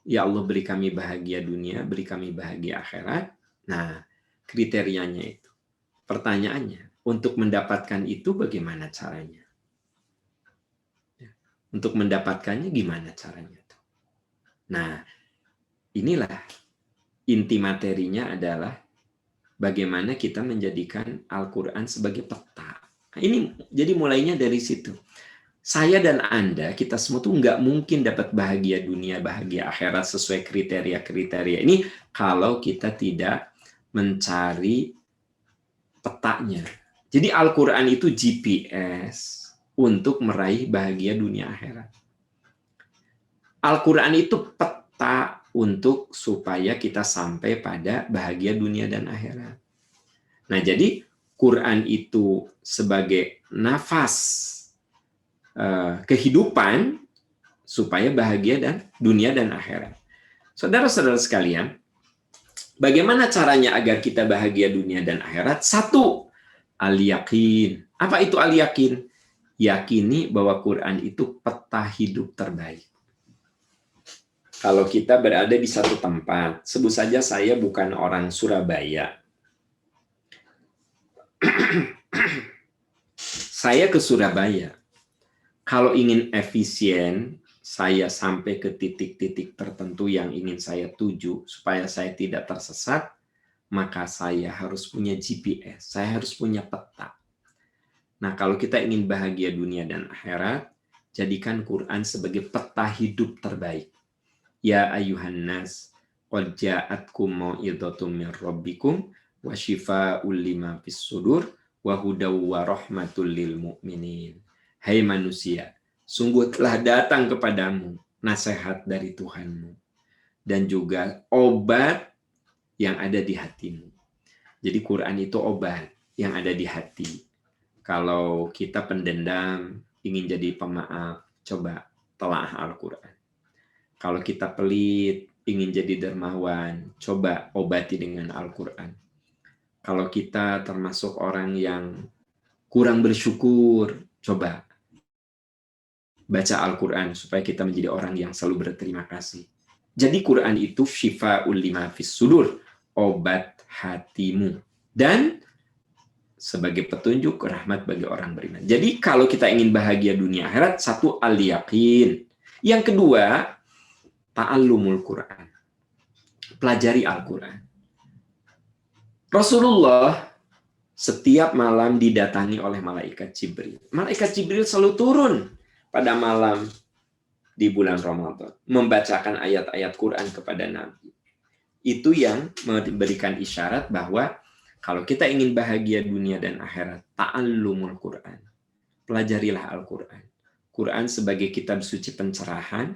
ya Allah beri kami bahagia dunia, beri kami bahagia akhirat. Nah, kriterianya itu. Pertanyaannya, untuk mendapatkan itu bagaimana caranya? Untuk mendapatkannya gimana caranya? Nah, inilah inti materinya adalah bagaimana kita menjadikan Al-Quran sebagai peta. Nah, ini jadi mulainya dari situ. Saya dan Anda, kita semua tuh nggak mungkin dapat bahagia dunia, bahagia akhirat sesuai kriteria-kriteria ini kalau kita tidak mencari petanya. Jadi Al-Quran itu GPS untuk meraih bahagia dunia akhirat. Al-Quran itu peta untuk supaya kita sampai pada bahagia dunia dan akhirat. Nah, jadi Quran itu sebagai nafas kehidupan supaya bahagia dan dunia dan akhirat. Saudara-saudara sekalian, bagaimana caranya agar kita bahagia dunia dan akhirat? 1, al-yakin. Apa itu al-yakin? Yakini bahwa Quran itu peta hidup terbaik. Kalau kita berada di satu tempat, sebut saja saya bukan orang Surabaya. Saya ke Surabaya. Kalau ingin efisien, saya sampai ke titik-titik tertentu yang ingin saya tuju supaya saya tidak tersesat, maka saya harus punya GPS, saya harus punya peta. Nah, kalau kita ingin bahagia dunia dan akhirat, jadikan Quran sebagai peta hidup terbaik. Ya ayuhan nas, qad ja'atkum mau'idhatum min rabbikum wa shifaa'un lima fis sudur wa hudaw wa rahmatul lil mu'minin. Hai manusia, sungguh telah datang kepadamu nasihat dari Tuhanmu dan juga obat yang ada di hatimu. Jadi Quran itu obat yang ada di hati. Kalau kita pendendam, ingin jadi pemaaf, coba telaah Al-Quran. Kalau kita pelit, ingin jadi dermawan, coba obati dengan Al-Quran. Kalau kita termasuk orang yang kurang bersyukur, coba baca Al-Quran supaya kita menjadi orang yang selalu berterima kasih. Jadi Quran itu syifa'ul lima fis sudur, obat hatimu. Dan sebagai petunjuk rahmat bagi orang beriman. Jadi kalau kita ingin bahagia dunia akhirat, 1 al-yaqin. Yang kedua, ta'allumul Quran. Pelajari Al-Quran. Rasulullah setiap malam didatangi oleh malaikat Jibril. Malaikat Jibril selalu turun pada malam di bulan Ramadan, membacakan ayat-ayat Quran kepada Nabi. Itu yang memberikan isyarat bahwa kalau kita ingin bahagia dunia dan akhirat, ta'allumul Quran. Pelajarilah Al-Quran. Quran sebagai kitab suci pencerahan,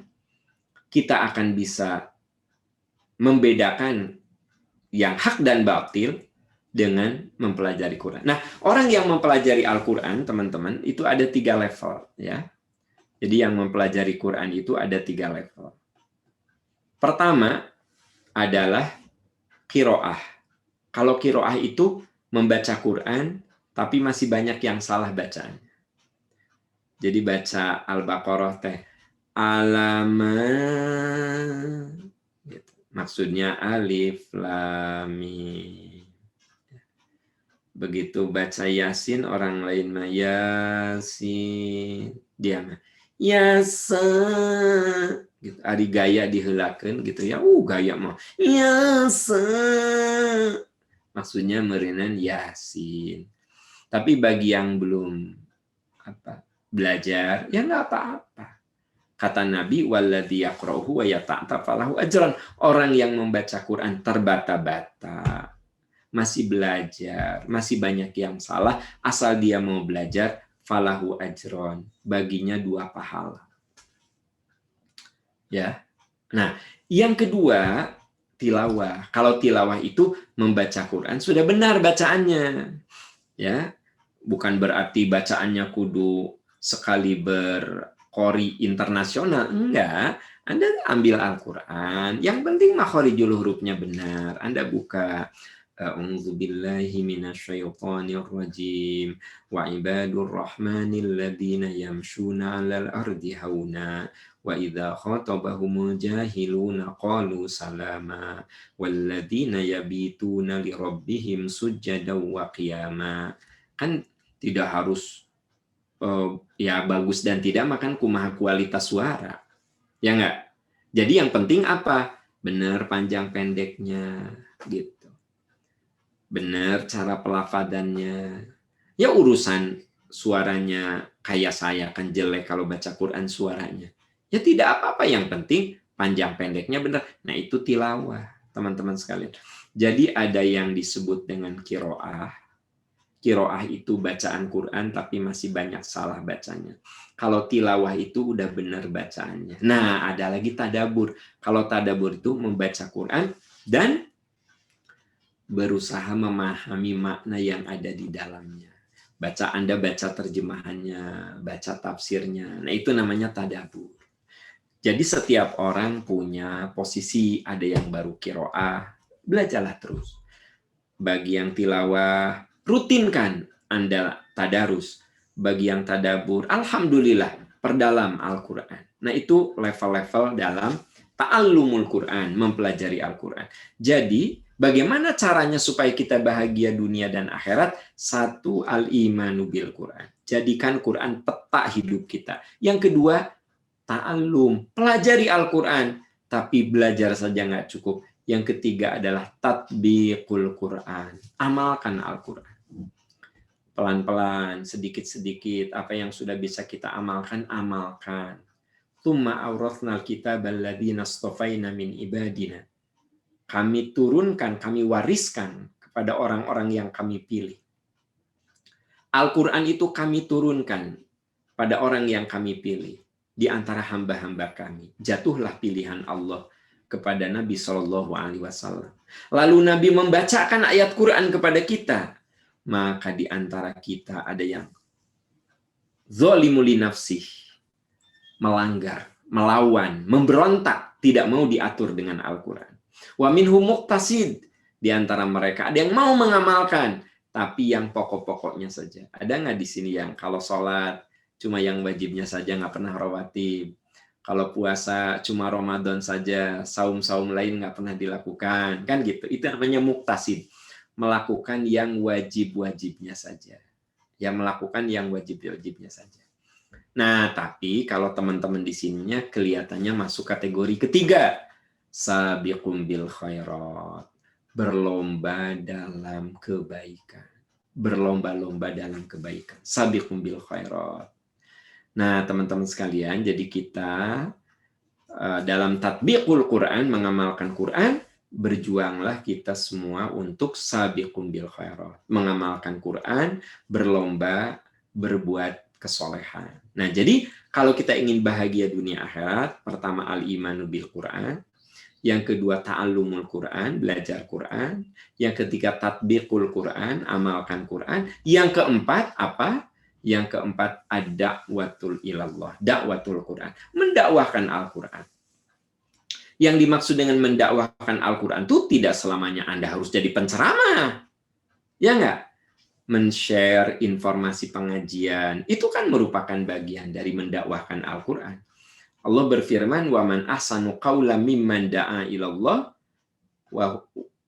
kita akan bisa membedakan yang hak dan batil dengan mempelajari Quran. Nah, orang yang mempelajari Al-Quran, teman-teman, itu ada 3 level, ya. Jadi yang mempelajari Quran itu ada 3 level. Pertama adalah qiraah. Kalau qiraah itu membaca Quran, tapi masih banyak yang salah bacaan. Jadi baca Al-Baqarah teh alaman, gitu. Maksudnya alif lam mim. Begitu baca Yasin, orang lain mah Yasin, dia mah Yasa, gitu. Ari gaya diheulakeun gitu ya. Gaya mah Yasa. Maksudnya merenan Yasin. Tapi bagi yang belum belajar, ya nggak apa-apa. Kata Nabi, walladzi yaqra'uhu wa yata'atta falahu ajran. Orang yang membaca Quran terbata-bata, masih belajar, masih banyak yang salah, asal dia mau belajar, falahu ajron, baginya 2 pahala. Ya. Nah, yang kedua, tilawah. Kalau tilawah itu membaca Quran sudah benar bacaannya. Ya. Bukan berarti bacaannya kudu sekali berqori internasional, enggak. Anda ambil Al-Qur'an, yang penting makhorijul hurufnya benar. Anda buka A'udzubillahi minasyaitonir rajim wa ibadur rahmanil ladzina yamshuna 'alal ardi hauna wa idza khatabahumul jahiluna qalu salama walladzina yabituna lirabbihim sujjadan wa qiyama. Kan tidak harus ya bagus dan tidak makan kumaha kualitas suara. Ya enggak? Jadi yang penting apa? Benar panjang pendeknya gitu. Benar cara pelafadannya. Ya urusan suaranya kayak saya kan jelek kalau baca Quran suaranya. Ya tidak apa-apa, yang penting panjang pendeknya benar. Nah, itu tilawah, teman-teman sekalian. Jadi ada yang disebut dengan qiraah. Qiraah itu bacaan Quran tapi masih banyak salah bacanya. Kalau tilawah itu udah benar bacaannya. Nah, ada lagi tadabur. Kalau tadabur itu membaca Quran dan berusaha memahami makna yang ada di dalamnya. Anda baca terjemahannya, baca tafsirnya. Nah, itu namanya tadabur. Jadi setiap orang punya posisi, ada yang baru qiraah, belajarlah terus. Bagi yang tilawah, rutinkan Anda tadarus. Bagi yang tadabur, alhamdulillah, perdalam Al-Quran. Nah, itu level-level dalam ta'allumul Quran, mempelajari Al-Quran. Jadi, bagaimana caranya supaya kita bahagia dunia dan akhirat? 1, al-imanu bil Quran. Jadikan Quran peta hidup kita. Yang kedua, ta'allum. Pelajari Al-Quran. Tapi belajar saja nggak cukup. Yang ketiga adalah tatbiqul Quran. Amalkan Al-Quran. Pelan-pelan, sedikit-sedikit. Apa yang sudah bisa kita amalkan, amalkan. Tsumma awrathnal kitabal ladzina astafaina min ibadina. Kami turunkan, kami wariskan kepada orang-orang yang kami pilih. Al-Quran itu kami turunkan pada orang yang kami pilih. Di antara hamba-hamba kami. Jatuhlah pilihan Allah kepada Nabi SAW. Lalu Nabi membacakan ayat Quran kepada kita. Maka di antara kita ada yang zolimuli nafsih, melanggar, melawan, memberontak, tidak mau diatur dengan Al-Quran. Wa minhum muqtasid, di antara mereka ada yang mau mengamalkan, tapi yang pokok-pokoknya saja. Ada nggak di sini yang kalau sholat cuma yang wajibnya saja, nggak pernah rawatib? Kalau puasa cuma Ramadan saja, saum-saum lain nggak pernah dilakukan, kan gitu. Itu namanya muqtasid, melakukan yang wajib-wajibnya saja. Ya, melakukan yang wajib-wajibnya saja. Nah, tapi kalau teman-teman di sininya kelihatannya masuk kategori ketiga. Sabiqum bil khairat. Berlomba dalam kebaikan. Berlomba-lomba dalam kebaikan. Sabiqum bil khairat. Nah, teman-teman sekalian, jadi kita dalam tatbiqul Quran, mengamalkan Quran, berjuanglah kita semua untuk sabiqum bil khairat, mengamalkan Quran, berlomba berbuat kesolehan. Nah, jadi kalau kita ingin bahagia dunia akhirat, pertama al-imanu bil Quran, yang kedua ta'allumul Quran, belajar Quran, yang ketiga tatbiqul Quran, amalkan Quran, yang keempat apa? Yang keempat ad-da'watul ilallah, dakwatul Quran, mendakwahkan Al-Quran. Yang dimaksud dengan mendakwahkan Al-Quran itu tidak selamanya Anda harus jadi penceramah. Ya enggak? Men-share informasi pengajian, itu kan merupakan bagian dari mendakwahkan Al-Quran. Allah berfirman, wa man ahsanu qawla mimman da'a ilallah wa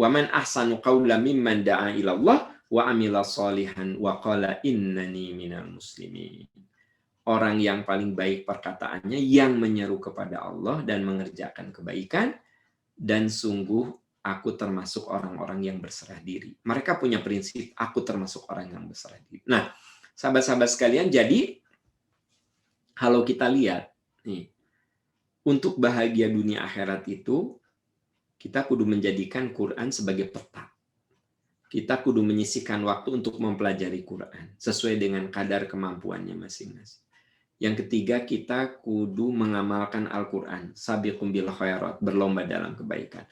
man ahsanu qawla mimman da'a ilallah wa amila salihan wa qala innani minal muslimin. Orang yang paling baik perkataannya yang menyeru kepada Allah dan mengerjakan kebaikan, dan sungguh aku termasuk orang-orang yang berserah diri. Mereka punya prinsip, aku termasuk orang yang berserah diri. Nah, sahabat-sahabat sekalian, jadi kalau kita lihat nih, untuk bahagia dunia akhirat itu, kita kudu menjadikan Quran sebagai peta. Kita kudu menyisihkan waktu untuk mempelajari Quran sesuai dengan kadar kemampuannya masing-masing. Yang ketiga, kita kudu mengamalkan Al-Quran, sabiqum bil khairat, berlomba dalam kebaikan.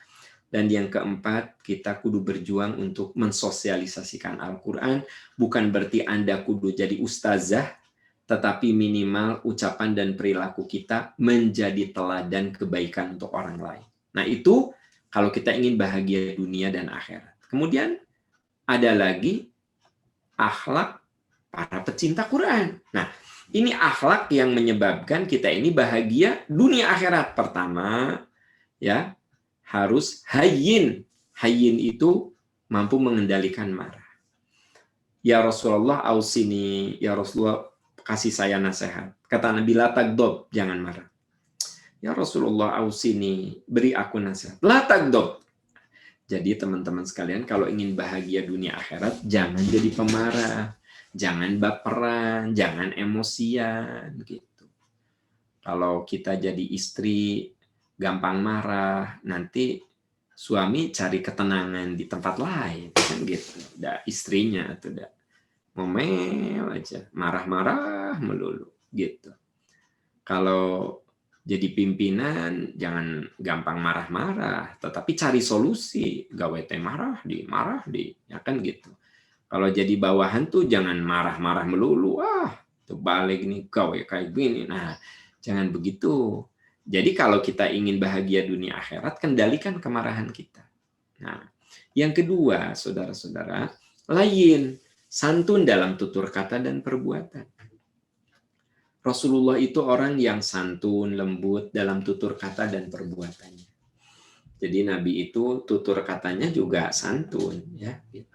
Dan yang keempat, kita kudu berjuang untuk mensosialisasikan Al-Quran, bukan berarti Anda kudu jadi ustazah, tetapi minimal ucapan dan perilaku kita menjadi teladan kebaikan untuk orang lain. Nah itu kalau kita ingin bahagia dunia dan akhirat. Kemudian ada lagi akhlak para pecinta Quran. Nah, ini akhlak yang menyebabkan kita ini bahagia dunia akhirat. Pertama, ya, harus hayyin. Hayyin itu mampu mengendalikan marah. Ya Rasulullah ausini, ya Rasulullah kasih saya nasihat. Kata Nabi, la tagdob, jangan marah. Ya Rasulullah ausini, beri aku nasihat. La tagdob. Jadi teman-teman sekalian, kalau ingin bahagia dunia akhirat, jangan jadi pemarah. Jangan baperan, jangan emosian gitu. Kalau kita jadi istri gampang marah, nanti suami cari ketenangan di tempat lain kan gitu. Udah istrinya atau udah ngomel aja, marah-marah melulu gitu. Kalau jadi pimpinan jangan gampang marah-marah, tetapi cari solusi. Gawe teh marah di, ya kan gitu. Kalau jadi bawahan tuh jangan marah-marah melulu. Tuh balik nih kau ya kayak gini. Nah, jangan begitu. Jadi kalau kita ingin bahagia dunia akhirat, kendalikan kemarahan kita. Nah, yang kedua, saudara-saudara, lain, santun dalam tutur kata dan perbuatan. Rasulullah itu orang yang santun, lembut dalam tutur kata dan perbuatannya. Jadi Nabi itu tutur katanya juga santun, ya gitu.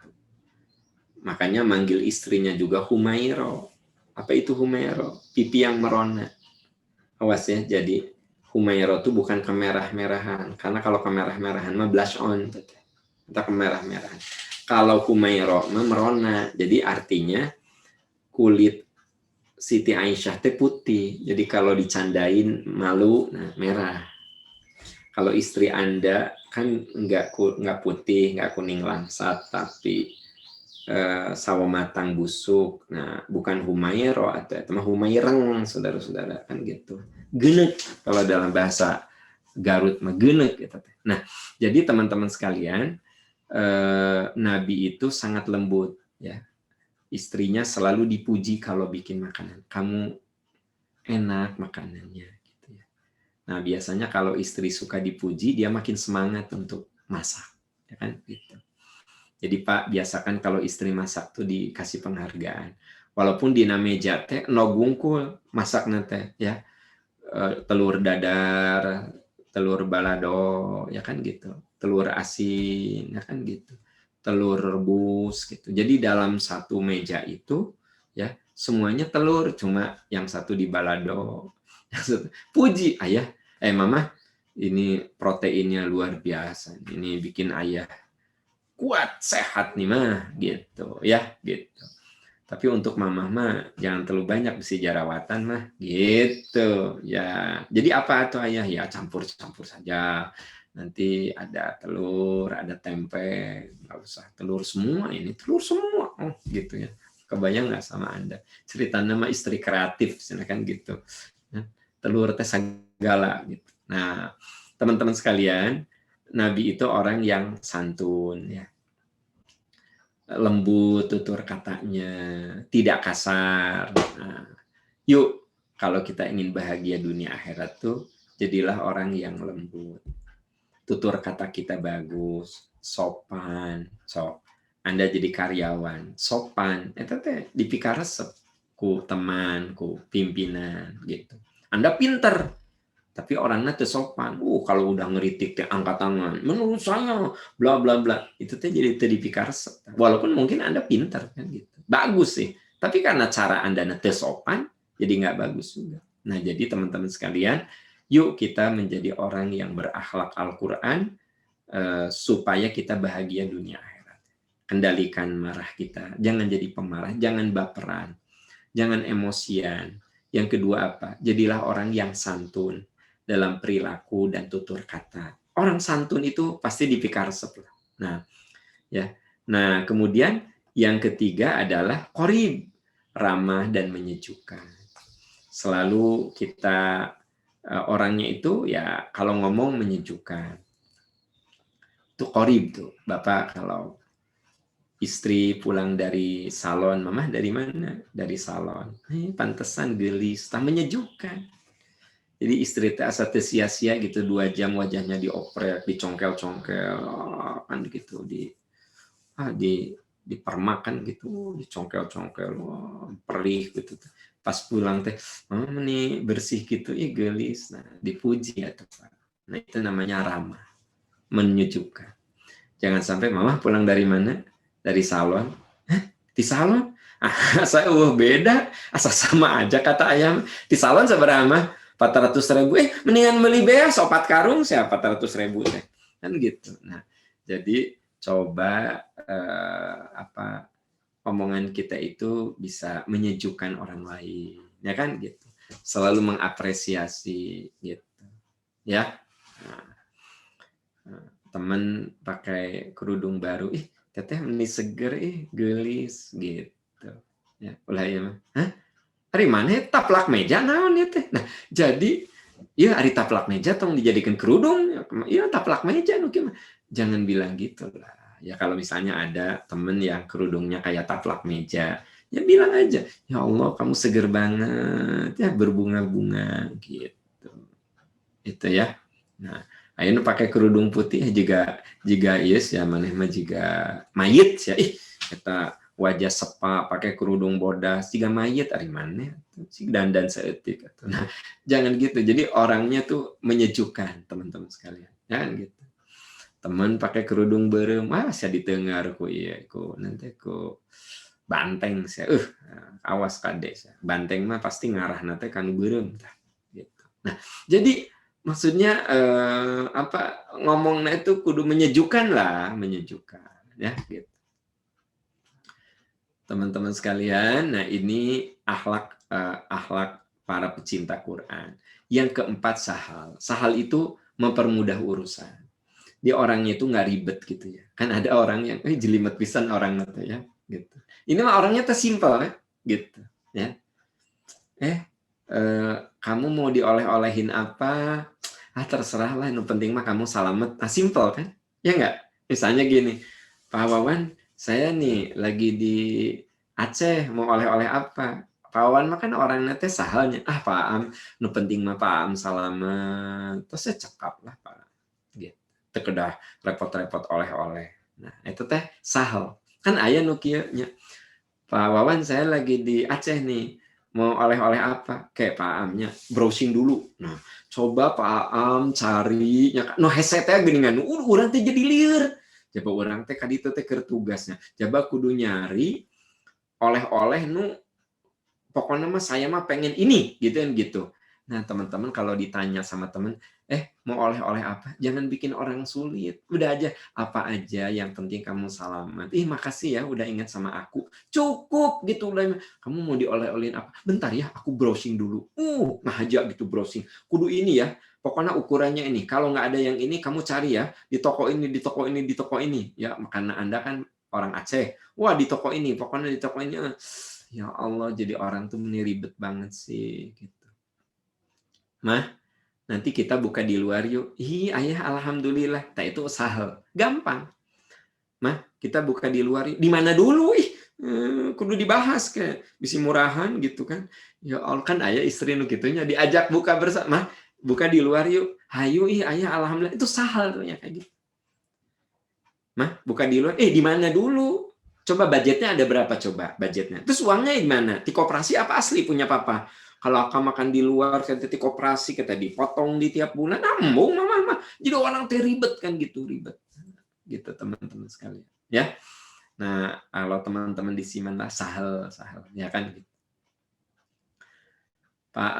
Makanya manggil istrinya juga Humairo. Apa itu Humairo? Pipi yang merona. Awas ya, jadi Humairo itu bukan kemerah-merahan. Karena kalau kemerah-merahan mah blush on. Kita kemerah-merahan. Kalau Humairo mah merona. Jadi artinya kulit Siti Aisyah teh putih. Jadi kalau dicandain malu, nah merah. Kalau istri Anda kan nggak putih, nggak kuning langsat, tapi sawo matang busuk. Nah, bukan Humairo atau mah Humaireng, saudara-saudara kan gitu. Genek kalau dalam bahasa Garut mah genek gitu. Nah, jadi teman-teman sekalian, Nabi itu sangat lembut ya. Istrinya selalu dipuji kalau bikin makanan. Kamu enak makanannya gitu ya. Nah, biasanya kalau istri suka dipuji, dia makin semangat untuk masak, ya kan gitu. Jadi Pak, biasakan kalau istri masak tuh dikasih penghargaan. Walaupun di meja teh no gungkul masak nate ya. Telur dadar, telur balado, ya kan gitu. Telur asin, ya kan gitu. Telur rebus gitu. Jadi dalam satu meja itu ya, semuanya telur, cuma yang satu di balado. Puji ayah, mama, ini proteinnya luar biasa. Ini bikin ayah kuat, sehat nih mah gitu ya gitu. Tapi untuk mamah mah jangan terlalu banyak besi jerawatan mah gitu ya. Jadi apa tuh ayah ya campur-campur saja. Nanti ada telur, ada tempe, nggak usah telur semua ini telur semua gitu ya. Kebayang nggak sama Anda? Cerita nama istri kreatif, kan gitu. Telur teh segala gitu. Nah, teman-teman sekalian, Nabi itu orang yang santun ya. Lembut tutur katanya, tidak kasar. Nah, yuk, kalau kita ingin bahagia dunia akhirat tuh, jadilah orang yang lembut. Tutur kata kita bagus, sopan. Anda jadi karyawan, sopan. Itu teh dipikar resep ku teman, ku pimpinan gitu. Anda pinter, tapi orangnya tuh sopan. Kalau udah ngeritik teh angkat tangan. Menurut saya bla bla bla. Itu teh jadi dipikar resep. Walaupun mungkin Anda pintar kan gitu. Bagus sih. Tapi karena cara Anda teh sopan, jadi nggak bagus juga. Nah, jadi teman-teman sekalian, yuk kita menjadi orang yang berakhlak Al-Qur'an supaya kita bahagia dunia akhirat. Kendalikan marah kita. Jangan jadi pemarah, jangan baperan. Jangan emosian. Yang kedua apa? Jadilah orang yang santun dalam perilaku dan tutur kata. Orang santun itu pasti dipikar resep. Nah, ya. Nah, kemudian yang ketiga adalah qorib, ramah dan menyejukkan. Selalu kita orangnya itu ya kalau ngomong menyejukkan. Itu qorib tuh. Bapak kalau istri pulang dari salon, mamah dari mana? Dari salon. Pantesan gelis, tak menyejukkan. Jadi istri teh asa teu sia-sia gitu 2 jam wajahnya dioprek, dicongkel-congkel kan gitu dipermakan gitu, dicongkel-congkel, perih gitu. Pas pulang teh, "Mama nih bersih gitu, gelis." Nah, dipuji ya Pak. Nah, itu namanya ramah, menyejukkan. Jangan sampai mama pulang dari mana? Dari salon. Di salon? Saya beda, asa sama aja kata ayam. Di salon seberapa? 400.000. Mendingan beli bea 4 karung saya 400.000 teh. Kan gitu. Nah, jadi coba omongan kita itu bisa menyejukkan orang lain, ya kan gitu. Selalu mengapresiasi gitu. Ya. Teman pakai kerudung baru, teteh meni seger, gelis gitu. Ya, ulah ya mah. Hah? Hari mana taplak meja naon ya teh. Nah, jadi ya hari taplak meja tong dijadikan kerudung. Iya taplak meja nu kieu. Jangan bilang gitu lah. Ya kalau misalnya ada temen yang kerudungnya kayak taplak meja, ya bilang aja, "Ya Allah, kamu seger banget." Ya berbunga-bunga gitu. Itu ya. Nah, ayeuna pakai kerudung putih juga yes ya maneh mah juga mayit ya. Eta wajah sepa pakai kerudung bodas juga mayit ari maneh si dandan saeutik atuh. Nah, jangan gitu. Jadi orangnya tuh menyejukkan teman-teman sekalian. Jangan gitu. Teman pakai kerudung beureum, sia diteungar ku ieu ku nanti ku banteng sia. Awas kade sia. Banteng mah pasti ngarahna teh ka nu beureum tah gitu. Nah, jadi maksudnya ngomongnya itu kudu menyejukkan lah, menyejukkan ya gitu. Teman-teman sekalian, nah ini akhlak para pecinta Quran. Yang keempat sahal. Sahal itu mempermudah urusan. Dia orangnya itu nggak ribet gitu ya. Kan ada orang yang jelimet pisan orang itu ya gitu. Ini mah orangnya tuh simple ya gitu ya. Kamu mau dioleh-olehin apa? Terserah lah, yang penting mah kamu selamat. Simple kan? Ya nggak? Misalnya gini, Pak Wawan, saya nih lagi di Aceh, mau oleh-oleh apa? Pak Wawan mah kan orangnya teh sahalnya. Pak Am, nu penting mah Pak Am selamat. Terus saya cakap lah Pak. Gitu. Tekedah repot-repot oleh-oleh. Nah, itu teh sahal. Kan aya nu kieu nya. Pak Wawan, saya lagi di Aceh nih. Mau oleh-oleh apa? Kayak Pak Amnya browsing dulu. Nah, coba Pak Am cari no headset teh geuningan urang teh jadi lieur. Coba urang teh ka ditu teh keur tugasnya. Coba kudu nyari oleh-oleh nu pokoknya mah saya mah pengen ini gitu kan gitu. Nah, teman-teman kalau ditanya sama teman, mau oleh-oleh apa? Jangan bikin orang sulit. Udah aja, apa aja yang penting kamu selamat. Makasih ya udah ingat sama aku. Cukup gitu. Kamu mau dioleh-olehin apa? Bentar ya, aku browsing dulu. Ngajak gitu browsing. Kudu ini ya. Pokoknya ukurannya ini. Kalau nggak ada yang ini, kamu cari ya. Di toko ini, di toko ini, di toko ini. Ya, karena Anda kan orang Aceh. Wah, di toko ini. Pokoknya di toko ini. Ya Allah, jadi orang tuh ini ribet banget sih. Gitu. Mah, nanti kita buka di luar yuk. Ayah, alhamdulillah. Tak itu sahel. Gampang. Mah, kita buka di luar yuk. Di mana dulu? Kudu dibahas kayak bisi murahan gitu kan. Ya Allah, kan ayah istri nu gitunya diajak buka bersama. Buka di luar yuk. Hayu, ayah, alhamdulillah. Itu sahel tuh ya kayak gitu. Mah, buka di luar. Di mana dulu? Coba budgetnya ada berapa coba budgetnya? Terus uangnya gimana? Di koperasi apa asli punya papa? Kalau akan makan di luar, kita di koperasi, kita dipotong di tiap bulan, nambung mama. Jadi orang ribet kan gitu, ribet. Gitu teman-teman sekalian. Ya. Nah, kalau teman-teman di Siman lah sahel, ya kan gitu. Pak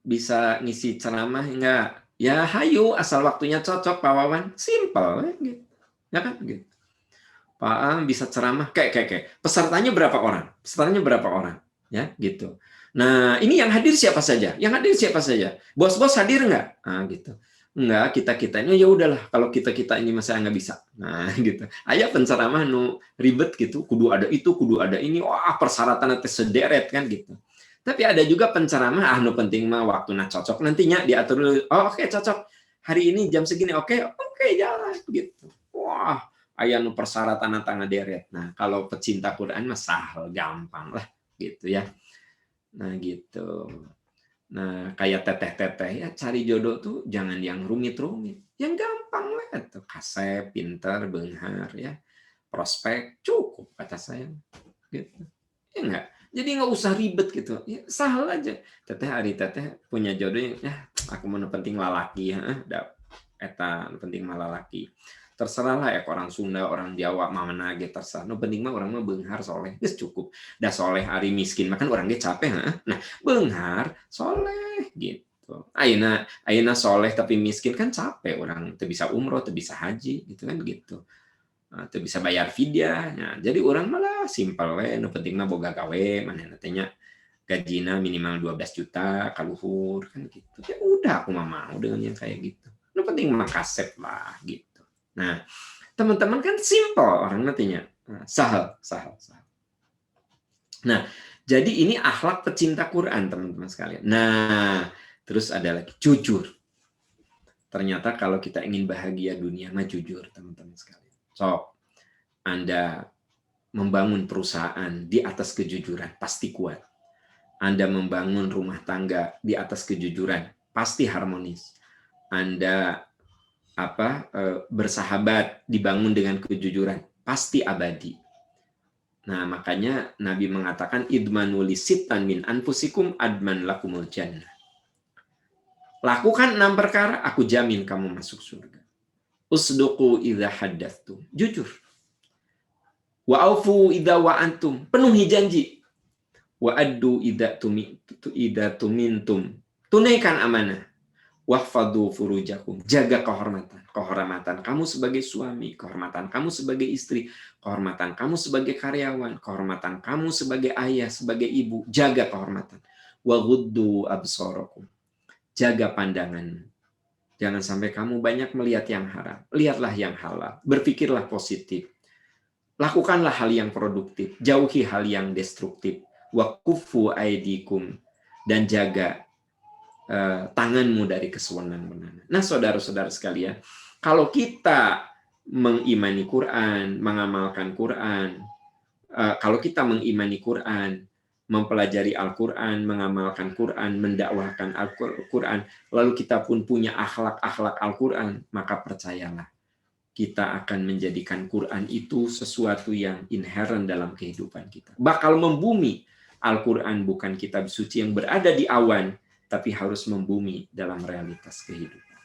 bisa ngisi ceramah enggak? Ya hayu, asal waktunya cocok Pak Wawan. Simple gitu. Ya kan gitu. Pak bisa ceramah kayak pesertanya berapa orang? Pesertanya berapa orang? Ya, gitu. Nah, ini yang hadir siapa saja? Yang hadir siapa saja? Bos-bos hadir nggak? Gitu. Enggak, kita-kitanya ya udahlah. Kalau kita-kita ini masa nggak bisa. Nah, gitu. Ayah penceramah nu ribet gitu. Kudu ada itu, kudu ada ini. Wah, persyaratan nanti sederet kan gitu. Tapi ada juga penceramah, nu penting mah waktu cocok. Nantinya diatur dulu. Oke, cocok. Hari ini jam segini. Oke, jalan gitu. Wah, ayah nu persyaratan tangga deret. Nah, kalau pecinta Quran mah sahel, gampang lah gitu ya. Nah gitu. Nah kayak teteh-teteh ya cari jodoh tuh jangan yang rumit-rumit, yang gampang lah tuh. Kasep, pinter, benghar ya, prospek cukup kata saya. Gitu. Ya enggak. Jadi nggak usah ribet gitu. Ya sahel aja. Teteh hari teteh punya jodoh ya. Aku mau penting lalaki ya. Eta penting mah lalaki. Terserah lah ya orang Sunda, orang Jawa, mana gitu terserah. No penting mah orang mah benghar soleh, geus cukup. Dah soleh hari miskin makan orang ge capek, Nah, benghar soleh gitu. Ayeuna soleh tapi miskin kan capek orang teu bisa umroh, teu bisa haji gitu kan gitu. Teu bisa bayar fidyah. Nah, jadi orang malah simpel we, nu penting mah boga gawe, manehna teh nya gajina minimal 12 juta kaluhur kan gitu. Ya udah aku mah mau dengan yang kayak gitu. Nu penting mah kasep lah gitu. Nah, teman-teman kan simple orang nantinya. Sahel. Nah, jadi ini akhlak pecinta Quran, teman-teman sekalian. Nah, terus ada lagi jujur. Ternyata kalau kita ingin bahagia dunia, mah jujur, teman-teman sekalian. Anda membangun perusahaan di atas kejujuran, pasti kuat. Anda membangun rumah tangga di atas kejujuran, pasti harmonis. Anda bersahabat dibangun dengan kejujuran pasti abadi. Nah makanya Nabi mengatakan idmanu lisittan min anfusikum adman lakumul jannah. Lakukan 6 perkara, aku jamin kamu masuk surga. Usduqu idza haddatstum, jujur. Wa aufu idza wa'antum, penuhi janji. Wa addu idza tumintum, tunaikan amanah. Wahfadu furujakum, jaga kehormatan kamu sebagai suami, kehormatan kamu sebagai istri, kehormatan kamu sebagai karyawan, kehormatan kamu sebagai ayah, sebagai ibu, jaga kehormatan. Waghuddu absarakum, jaga pandangan. Jangan sampai kamu banyak melihat yang haram, lihatlah yang halal, berpikirlah positif. Lakukanlah hal yang produktif, jauhi hal yang destruktif. Wa kufu aidikum, dan jaga tanganmu dari kesewenang-wenangan. Nah, saudara-saudara sekalian, kalau kita mengimani Quran, mengamalkan Quran, kalau kita mengimani Quran, mempelajari Al-Quran, mengamalkan Quran, mendakwahkan Al-Quran, lalu kita pun punya akhlak-akhlak Al-Quran, maka percayalah, kita akan menjadikan Quran itu sesuatu yang inherent dalam kehidupan kita. Bakal membumi. Al-Quran bukan kitab suci yang berada di awan, tapi harus membumi dalam realitas kehidupan.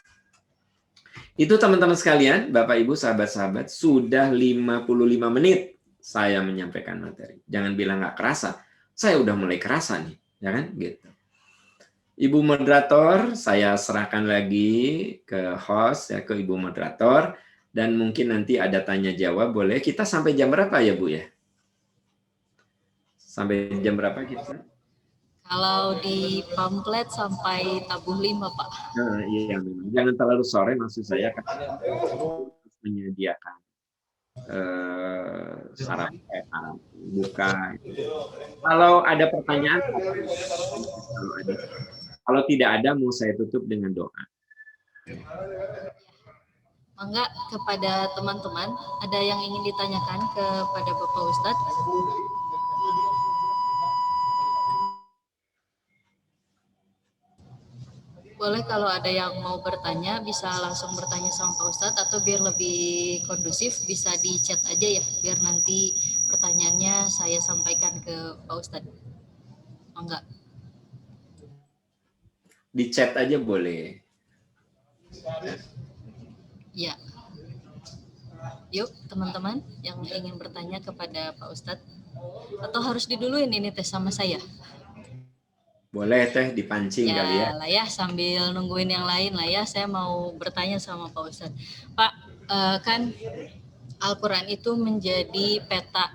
Itu teman-teman sekalian, Bapak Ibu, sahabat-sahabat, sudah 55 menit saya menyampaikan materi. Jangan bilang nggak kerasa, saya udah mulai kerasa nih, ya kan? Gitu. Ibu moderator, saya serahkan lagi ke host, ya, ke Ibu moderator, dan mungkin nanti ada tanya jawab, boleh. Kita sampai jam berapa ya Bu ya? Sampai jam berapa kita? Kalau di pamflet sampai tabuh 5, Pak. Nah, iya, memang. Jangan terlalu sore, maksud saya kan menyediakan sarapan, buka. Kalau ada pertanyaan, kalau tidak ada, mau saya tutup dengan doa. Mangga kepada teman-teman, ada yang ingin ditanyakan kepada Bapak Ustadz? Boleh kalau ada yang mau bertanya, bisa langsung bertanya sama Pak Ustadz, atau biar lebih kondusif, bisa di chat aja ya, biar nanti pertanyaannya saya sampaikan ke Pak Ustadz. Mangga. Di chat aja boleh. Ya. Yuk, teman-teman yang ingin bertanya kepada Pak Ustadz. Atau harus diduluin ini tes sama saya? Boleh teh dipancing kali ya. Lah ya, sambil nungguin yang lain lah ya, saya mau bertanya sama Pak Ustadz. Pak, kan Al-Quran itu menjadi peta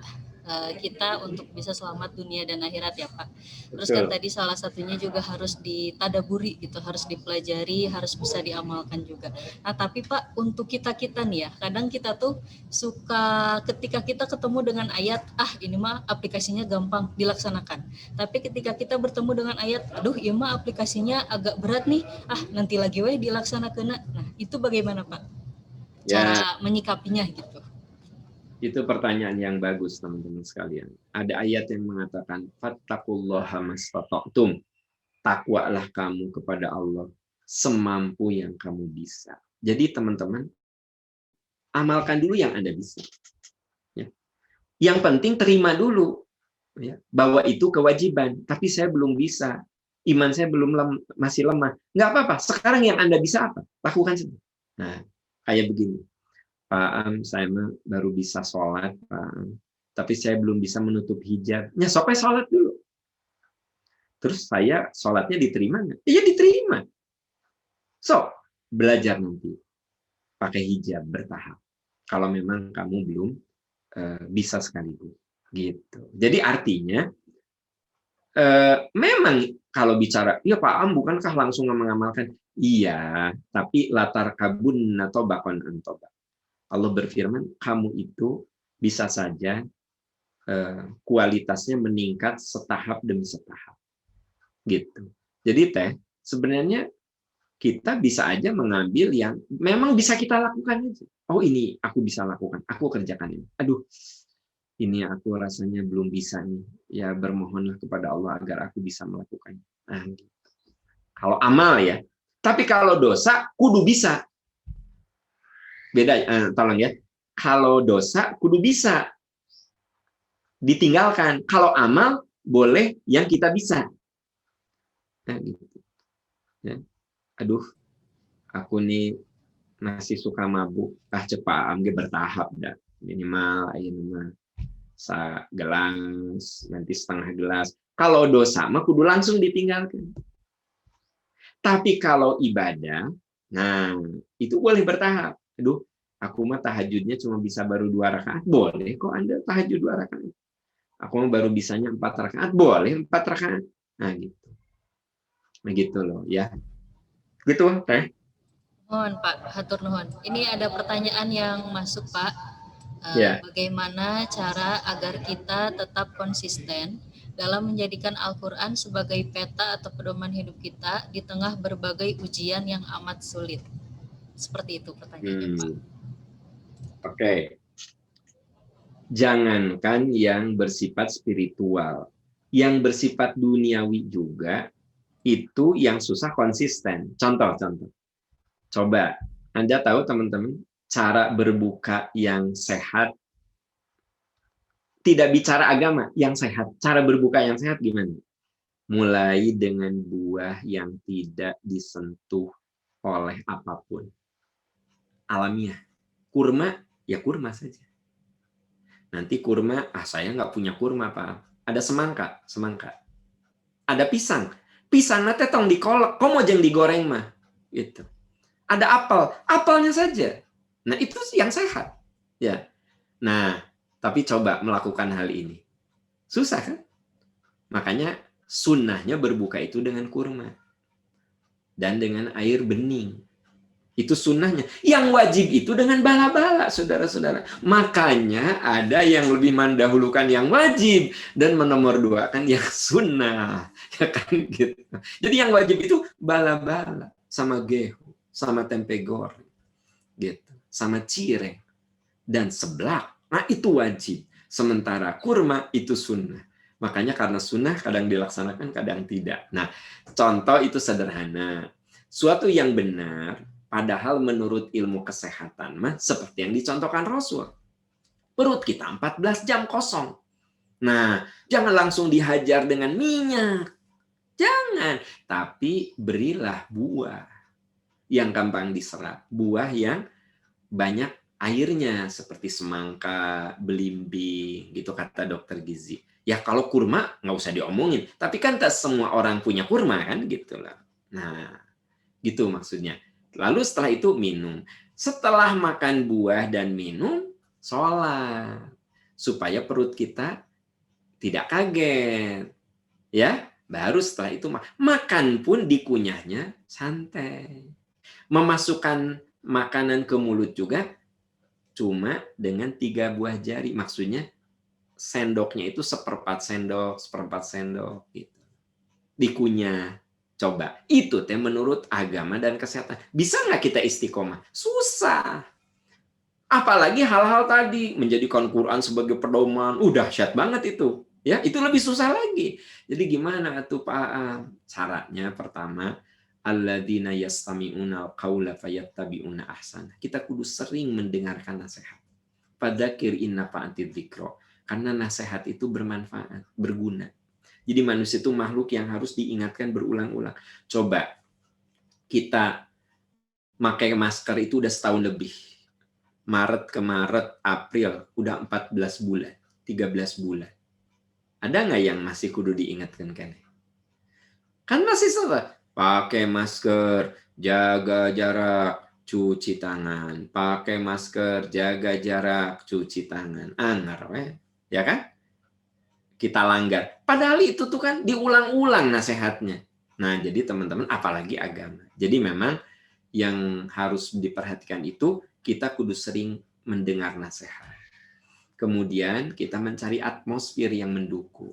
kita untuk bisa selamat dunia dan akhirat ya Pak. Terus kan tadi salah satunya juga harus ditadaburi gitu, harus dipelajari, harus bisa diamalkan juga. Nah tapi Pak, untuk kita-kita nih ya, kadang kita tuh suka ketika kita ketemu dengan ayat, ini mah aplikasinya gampang dilaksanakan. Tapi ketika kita bertemu dengan ayat, aduh iya mah aplikasinya agak berat nih, nanti lagi weh dilaksanakan. Nah itu bagaimana Pak? Cara menyikapinya gitu. Itu pertanyaan yang bagus teman-teman sekalian. Ada ayat yang mengatakan fattaqullaha mastata'tum. Takwalah kamu kepada Allah semampu yang kamu bisa. Jadi teman-teman, amalkan dulu yang Anda bisa. Ya. Yang penting terima dulu ya, bahwa itu kewajiban, tapi saya belum bisa. Iman saya masih lemah. Nggak apa-apa. Sekarang yang Anda bisa apa? Lakukan saja. Nah, kayak begini. Pak Am, saya baru bisa sholat, Pak Am. Tapi saya belum bisa menutup hijab. Ya, sampai sholat dulu. Terus saya sholatnya diterima nggak? Iya, diterima. So, belajar nanti. Pakai hijab bertahap. Kalau memang kamu belum bisa sekaligus. Gitu. Jadi artinya, memang kalau bicara, ya Pak Am, bukankah langsung mengamalkan? Iya, tapi latar kabun atau bakon antobak. Allah berfirman, kamu itu bisa saja kualitasnya meningkat setahap demi setahap. Gitu. Jadi teh, sebenarnya kita bisa aja mengambil yang memang bisa kita lakukan aja. Oh ini aku bisa lakukan, aku kerjakan ini. Aduh, ini aku rasanya belum bisa nih. Ya bermohonlah kepada Allah agar aku bisa melakukannya. Nah, gitu. Kalau amal ya. Tapi kalau dosa, kudu bisa. Beda, tolong ya. Kalau dosa, kudu bisa ditinggalkan. Kalau amal, boleh yang kita bisa. Nah, gitu. Ya. Aduh, aku nih masih suka mabuk. Cepat, ambil bertahap dah. Minimal, gelas, nanti setengah gelas. Kalau dosa, mah kudu langsung ditinggalkan. Tapi kalau ibadah, nah itu boleh bertahap. Aduh, aku mah tahajudnya cuma bisa baru 2 rakaat. Boleh kok Anda tahajud 2 rakaat. Aku mah baru bisanya 4 rakaat. Boleh 4 rakaat. Nah gitu. Nah gitu loh ya. Gitu Teh. Mohon Pak, hatur nuhun. Ini ada pertanyaan yang masuk Pak. Bagaimana cara agar kita tetap konsisten dalam menjadikan Al-Quran sebagai peta atau pedoman hidup kita di tengah berbagai ujian yang amat sulit? Seperti itu pertanyaannya, Pak. Oke. Jangankan yang bersifat spiritual, yang bersifat duniawi juga, itu yang susah konsisten. Contoh. Coba, Anda tahu teman-teman, cara berbuka yang sehat, tidak bicara agama, yang sehat. Cara berbuka yang sehat gimana? Mulai dengan buah yang tidak disentuh oleh apapun. Alamiah. Kurma, ya kurma saja. Nanti kurma, saya nggak punya kurma, Pak. Ada semangka. Ada pisang. Pisang teh tong dikolak, kok mau jeng digoreng mah, gitu. Ada apelnya saja. Nah itu yang sehat, ya. Nah tapi coba melakukan hal ini, susah kan? Makanya sunnahnya berbuka itu dengan kurma dan dengan air bening. Itu sunnahnya. Yang wajib itu dengan bala-bala, saudara-saudara. Makanya ada yang lebih mendahulukan yang wajib dan menomorduakan yang sunnah. Ya kan gitu. Jadi yang wajib itu bala-bala sama gehu, sama tempe goreng, gitu, sama cireng dan seblak. Nah itu wajib. Sementara kurma itu sunnah. Makanya karena sunnah kadang dilaksanakan, kadang tidak. Nah contoh itu sederhana. Suatu yang benar, padahal menurut ilmu kesehatan mah seperti yang dicontohkan Rasul. Perut kita 14 jam kosong. Nah, jangan langsung dihajar dengan minyak. Jangan, tapi berilah buah yang gampang diserap, buah yang banyak airnya seperti semangka, belimbing, gitu kata dokter gizi. Ya kalau kurma nggak usah diomongin, tapi kan tak semua orang punya kurma kan gitu lah. Nah, gitu maksudnya. Lalu setelah itu minum. Setelah makan buah dan minum, sholat. Supaya perut kita tidak kaget. Ya, baru setelah itu makan pun dikunyahnya santai. Memasukkan makanan ke mulut juga cuma dengan 3 buah jari. Maksudnya sendoknya itu seperempat sendok gitu. Dikunyah. Coba, itu teh menurut agama dan kesehatan. Bisa nggak kita istiqomah? Susah. Apalagi hal-hal tadi, menjadikan Quran sebagai pedoman, dahsyat banget itu. Ya, itu lebih susah lagi. Jadi gimana tuh Pak? Caranya pertama, alladzina yastami'una qaula fayattabi'una ahsana. Kita kudu sering mendengarkan nasihat. Fadzakir in nafa'atidz dzikra. Karena nasihat itu bermanfaat, berguna. Jadi manusia itu makhluk yang harus diingatkan berulang-ulang. Coba kita pakai masker itu udah setahun lebih. Maret ke Maret, April, udah 14 bulan, 13 bulan. Ada nggak yang masih kudu diingatkan kan? Kan masih salah. Pakai masker, jaga jarak, cuci tangan. Pakai masker, jaga jarak, cuci tangan. Anggar, ya kan? Kita langgar. Padahal itu tuh kan diulang-ulang nasihatnya. Nah, jadi teman-teman, apalagi agama. Jadi memang yang harus diperhatikan itu, kita kudu sering mendengar nasihat. Kemudian kita mencari atmosfer yang mendukung.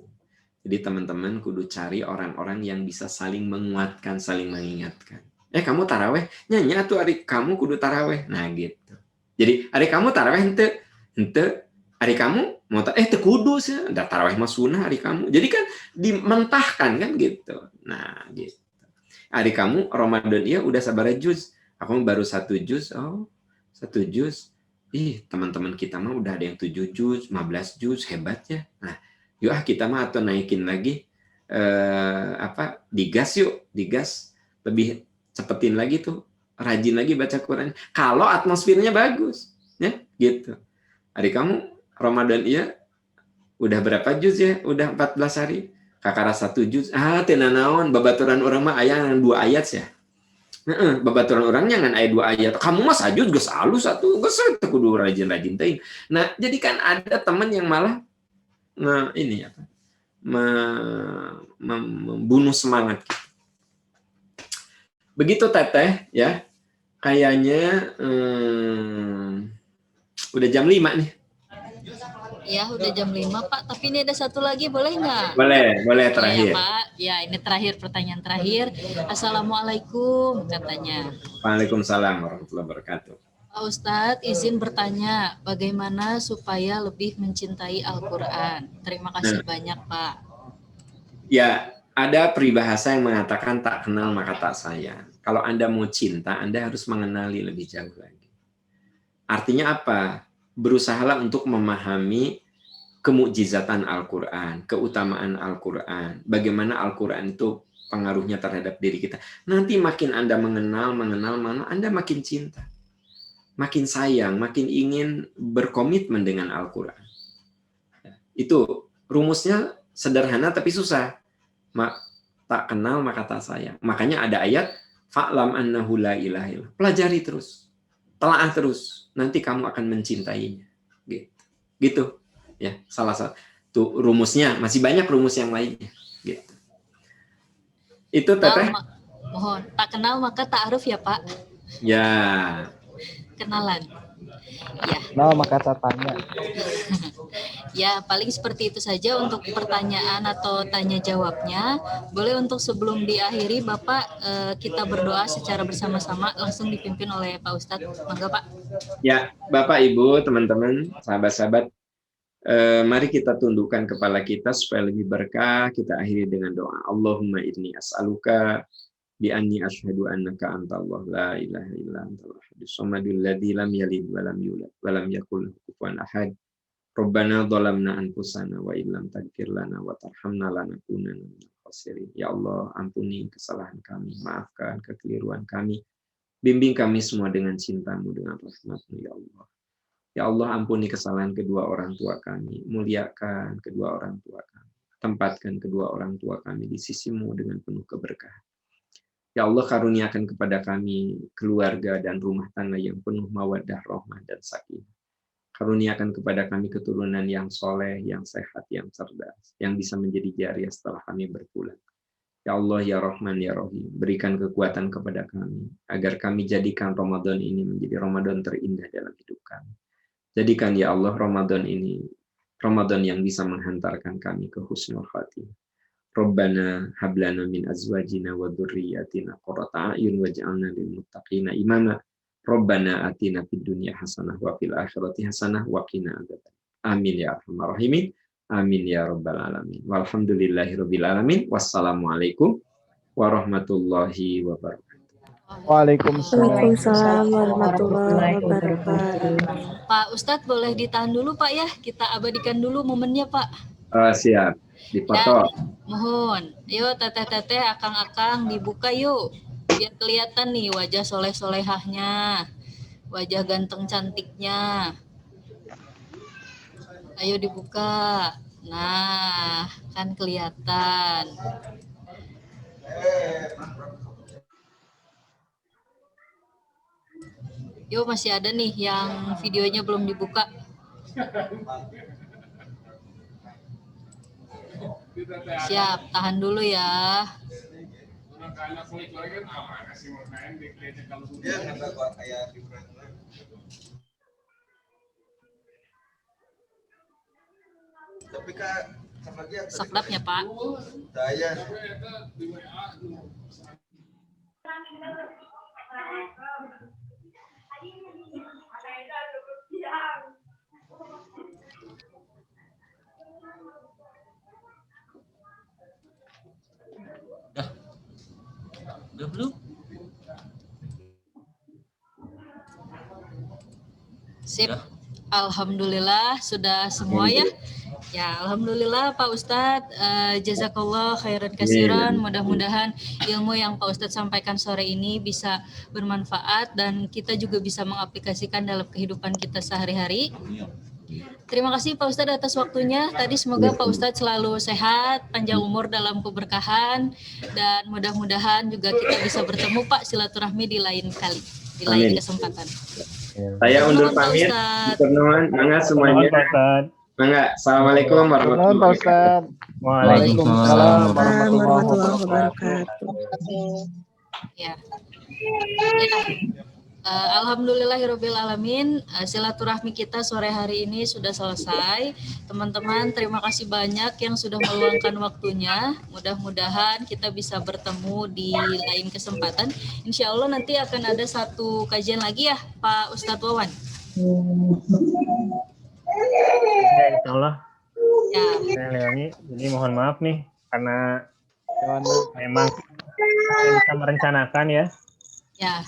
Jadi teman-teman kudu cari orang-orang yang bisa saling menguatkan, saling mengingatkan. Kamu taraweh? Nyanyi atuh adik kamu kudu taraweh. Nah gitu. Jadi adik kamu taraweh henteu. Adik kamu mau teu kudu sih, da taraweh mah sunah adik kamu. Jadi kan dimentahkan kan gitu. Nah, gitu. Adik kamu Ramadan iya udah sabar juz. Aku baru 1 juz. Oh, 1 juz. Ih, teman-teman kita mah udah ada yang 7 juz, 15 juz, hebat ya. Nah, yuk kita mah atau naikin lagi digas yuk, digas. Lebih cepetin lagi tuh. Rajin lagi baca Quran. Kalau atmosfernya bagus, ya, gitu. Adik kamu Ramadan iya udah berapa juz ya? Udah 14 hari. Kakara 1 juz. Tena naon babaturan orang mah aya 2 ayat ya. Babaturan orang nyangan ayat 2 ayat. Kamu mah sajud geus alus atuh, geus kudu rajin-rajin teuing. Nah, jadi kan ada teman yang malah membunuh semangat kita. Begitu Teteh ya. Kayaknya udah jam 5 nih. Ya, udah jam 5, Pak. Tapi ini ada satu lagi, boleh nggak? Boleh terakhir. Ya, Pak. Ya, ini terakhir, pertanyaan terakhir. Assalamualaikum, katanya. Waalaikumsalam warahmatullahi wabarakatuh. Pak Ustadz, izin bertanya, bagaimana supaya lebih mencintai Al-Quran? Terima kasih banyak, Pak. Ya, ada peribahasa yang mengatakan tak kenal maka tak sayang. Kalau Anda mau cinta, Anda harus mengenali lebih jauh lagi. Artinya apa? Berusahalah untuk memahami kemukjizatan Al-Quran, keutamaan Al-Quran, bagaimana Al-Quran itu pengaruhnya terhadap diri kita. Nanti makin Anda mengenal mana, Anda makin cinta, makin sayang, makin ingin berkomitmen dengan Al-Quran. Itu rumusnya sederhana tapi susah. tak kenal maka tak sayang. Makanya ada ayat fa'lam annahu la ilaha illallah. Pelajari terus, telaah terus, nanti kamu akan mencintainya. Gitu. Ya, salah satu rumusnya. Masih banyak rumus yang lainnya. Gitu. Itu Teteh. Mohon, tak kenal maka ta'aruf ya Pak. Ya. Kenalan. Ya. Kenal maka tak tanya. Ya, paling seperti itu saja untuk pertanyaan atau tanya jawabnya. Boleh untuk sebelum diakhiri Bapak kita berdoa secara bersama-sama langsung dipimpin oleh Pak Ustadz. Mangga Pak. Ya, Bapak, Ibu, teman-teman, sahabat-sahabat, mari kita tundukkan kepala kita supaya lebih berkah. Kita akhiri dengan doa. Allahumma inni as'aluka bi anni asyhadu annaka antallah la ilaha illa antal ahadus samadul ladzi lam yalid wa lam yulad wa lam yakul lahu kufuwan ahad. Rabbana dhalamna anfusana wa illam taghfir lana wa tarhamna lanakunanna minal khasirin. Ya Allah, ampuni kesalahan kami, maafkan kekeliruan kami. Bimbing kami semua dengan cinta-Mu, dengan rahmat-Mu, ya Allah. Ya Allah, ampuni kesalahan kedua orang tua kami. Muliakan kedua orang tua kami. Tempatkan kedua orang tua kami di sisi-Mu dengan penuh keberkahan. Ya Allah, karuniakan kepada kami keluarga dan rumah tangga yang penuh mawaddah, rahmah, dan sakinah. Karuniakan kepada kami keturunan yang soleh, yang sehat, yang cerdas, yang bisa menjadi jariah setelah kami berpulang. Ya Allah, ya Rahman, ya Rahim, berikan kekuatan kepada kami, agar kami jadikan Ramadan ini menjadi Ramadan terindah dalam hidup kami. Jadikan ya Allah Ramadan ini, Ramadan yang bisa menghantarkan kami ke husnul khatimah. Rabbana hablana min azwajina wa dzurriyyatina qurrata a'yun waj'alna lil muttaqina imama. Rabbana atina fid dunya hasanah wa fil akhirati hasanah wa qina adzabannar. Amin ya arhamar rahimin. Amin ya rabbal alamin. Walhamdulillahirabbil alamin. Wassalamualaikum warahmatullahi wabarakatuh. Waalaikumsalam warahmatullahi wabarakatuh. Pak Ustadz boleh ditahan dulu Pak ya. Kita abadikan dulu momennya Pak. Siap. Dipoto. Mohon. Yuk teteh-teteh, akang-akang dibuka yuk. Biar kelihatan nih wajah soleh-solehahnya, wajah ganteng cantiknya. Ayo dibuka. Nah, kan kelihatan. Yuk, masih ada nih yang videonya belum dibuka. Siap, tahan dulu ya. Sakdapnya Pak. Udah belum? Sip. Alhamdulillah sudah semua ya. Ya, alhamdulillah Pak Ustadz, jazakallah khairan kasiran. Mudah-mudahan ilmu yang Pak Ustadz sampaikan sore ini bisa bermanfaat dan kita juga bisa mengaplikasikan dalam kehidupan kita sehari-hari. Terima kasih Pak Ustadz atas waktunya. Tadi semoga Pak Ustadz selalu sehat, panjang umur dalam keberkahan, dan mudah-mudahan juga kita bisa bertemu Pak silaturahmi di lain kali, di lain kesempatan. Saya undur pamit. Permohonan, mangga semuanya. Mangga. Assalamualaikum warahmatullahi wabarakatuh. Waalaikumsalam Warahmatullahi wabarakatuh. Ya. Alhamdulillahirabbil alamin. Silaturahmi kita sore hari ini sudah selesai. Teman-teman, terima kasih banyak yang sudah meluangkan waktunya. Mudah-mudahan kita bisa bertemu di lain kesempatan. Insya Allah nanti akan ada satu kajian lagi ya, Pak Ustadz Wawan. Ya, insya Allah. Ya. Saya Leoni, jadi mohon maaf nih karena memang kita merencanakan ya. Ya.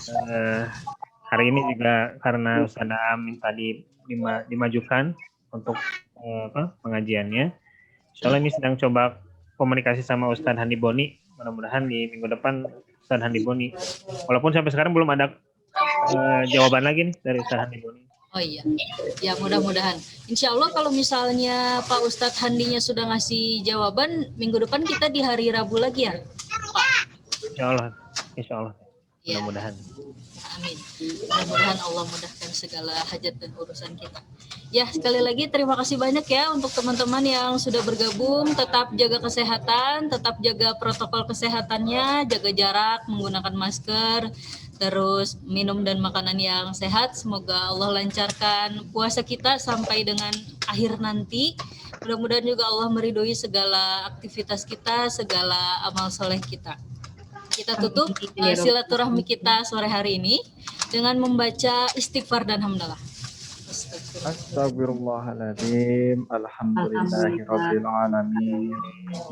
Hari ini juga karena Ustaz minta dimajukan untuk pengajiannya. Insya Allah ini sedang coba komunikasi sama Ustadz Handi Boni. Mudah-mudahan di minggu depan Ustadz Handi Boni. Walaupun sampai sekarang belum ada jawaban lagi nih dari Ustadz Handi Boni. Oh iya, ya mudah-mudahan. Insya Allah kalau misalnya Pak Ustadz Handinya sudah ngasih jawaban, minggu depan kita di hari Rabu lagi ya? Insya Allah. Ya, Mudah-mudahan. amin. Mudah-mudahan Allah mudahkan segala hajat dan urusan kita. Ya, sekali lagi terima kasih banyak ya untuk teman-teman yang sudah bergabung. Tetap jaga kesehatan, tetap jaga protokol kesehatannya, jaga jarak, menggunakan masker, terus minum dan makanan yang sehat. Semoga Allah lancarkan puasa kita sampai dengan akhir nanti. Mudah-mudahan juga Allah meridhoi segala aktivitas kita, segala amal soleh kita. Kita tutup silaturahmi kita sore hari ini dengan membaca istighfar dan hamdalah. Astagfirullahaladzim. Alhamdulillahirabbil alamin.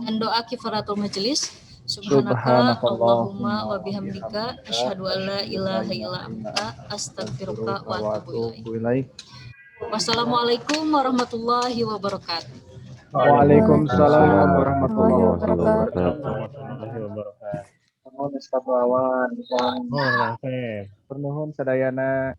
Dan doa kifaratul majelis. Subhanaka Allahumma wa bihamdika asyhadu an la ilaha illa anta astaghfiruka wa atubu ilaik. Wassalamualaikum warahmatullahi wabarakatuh. Waalaikumsalam warahmatullahi wabarakatuh. Nuhun Ustaz Wawan. Oh, Pernuhun sadayana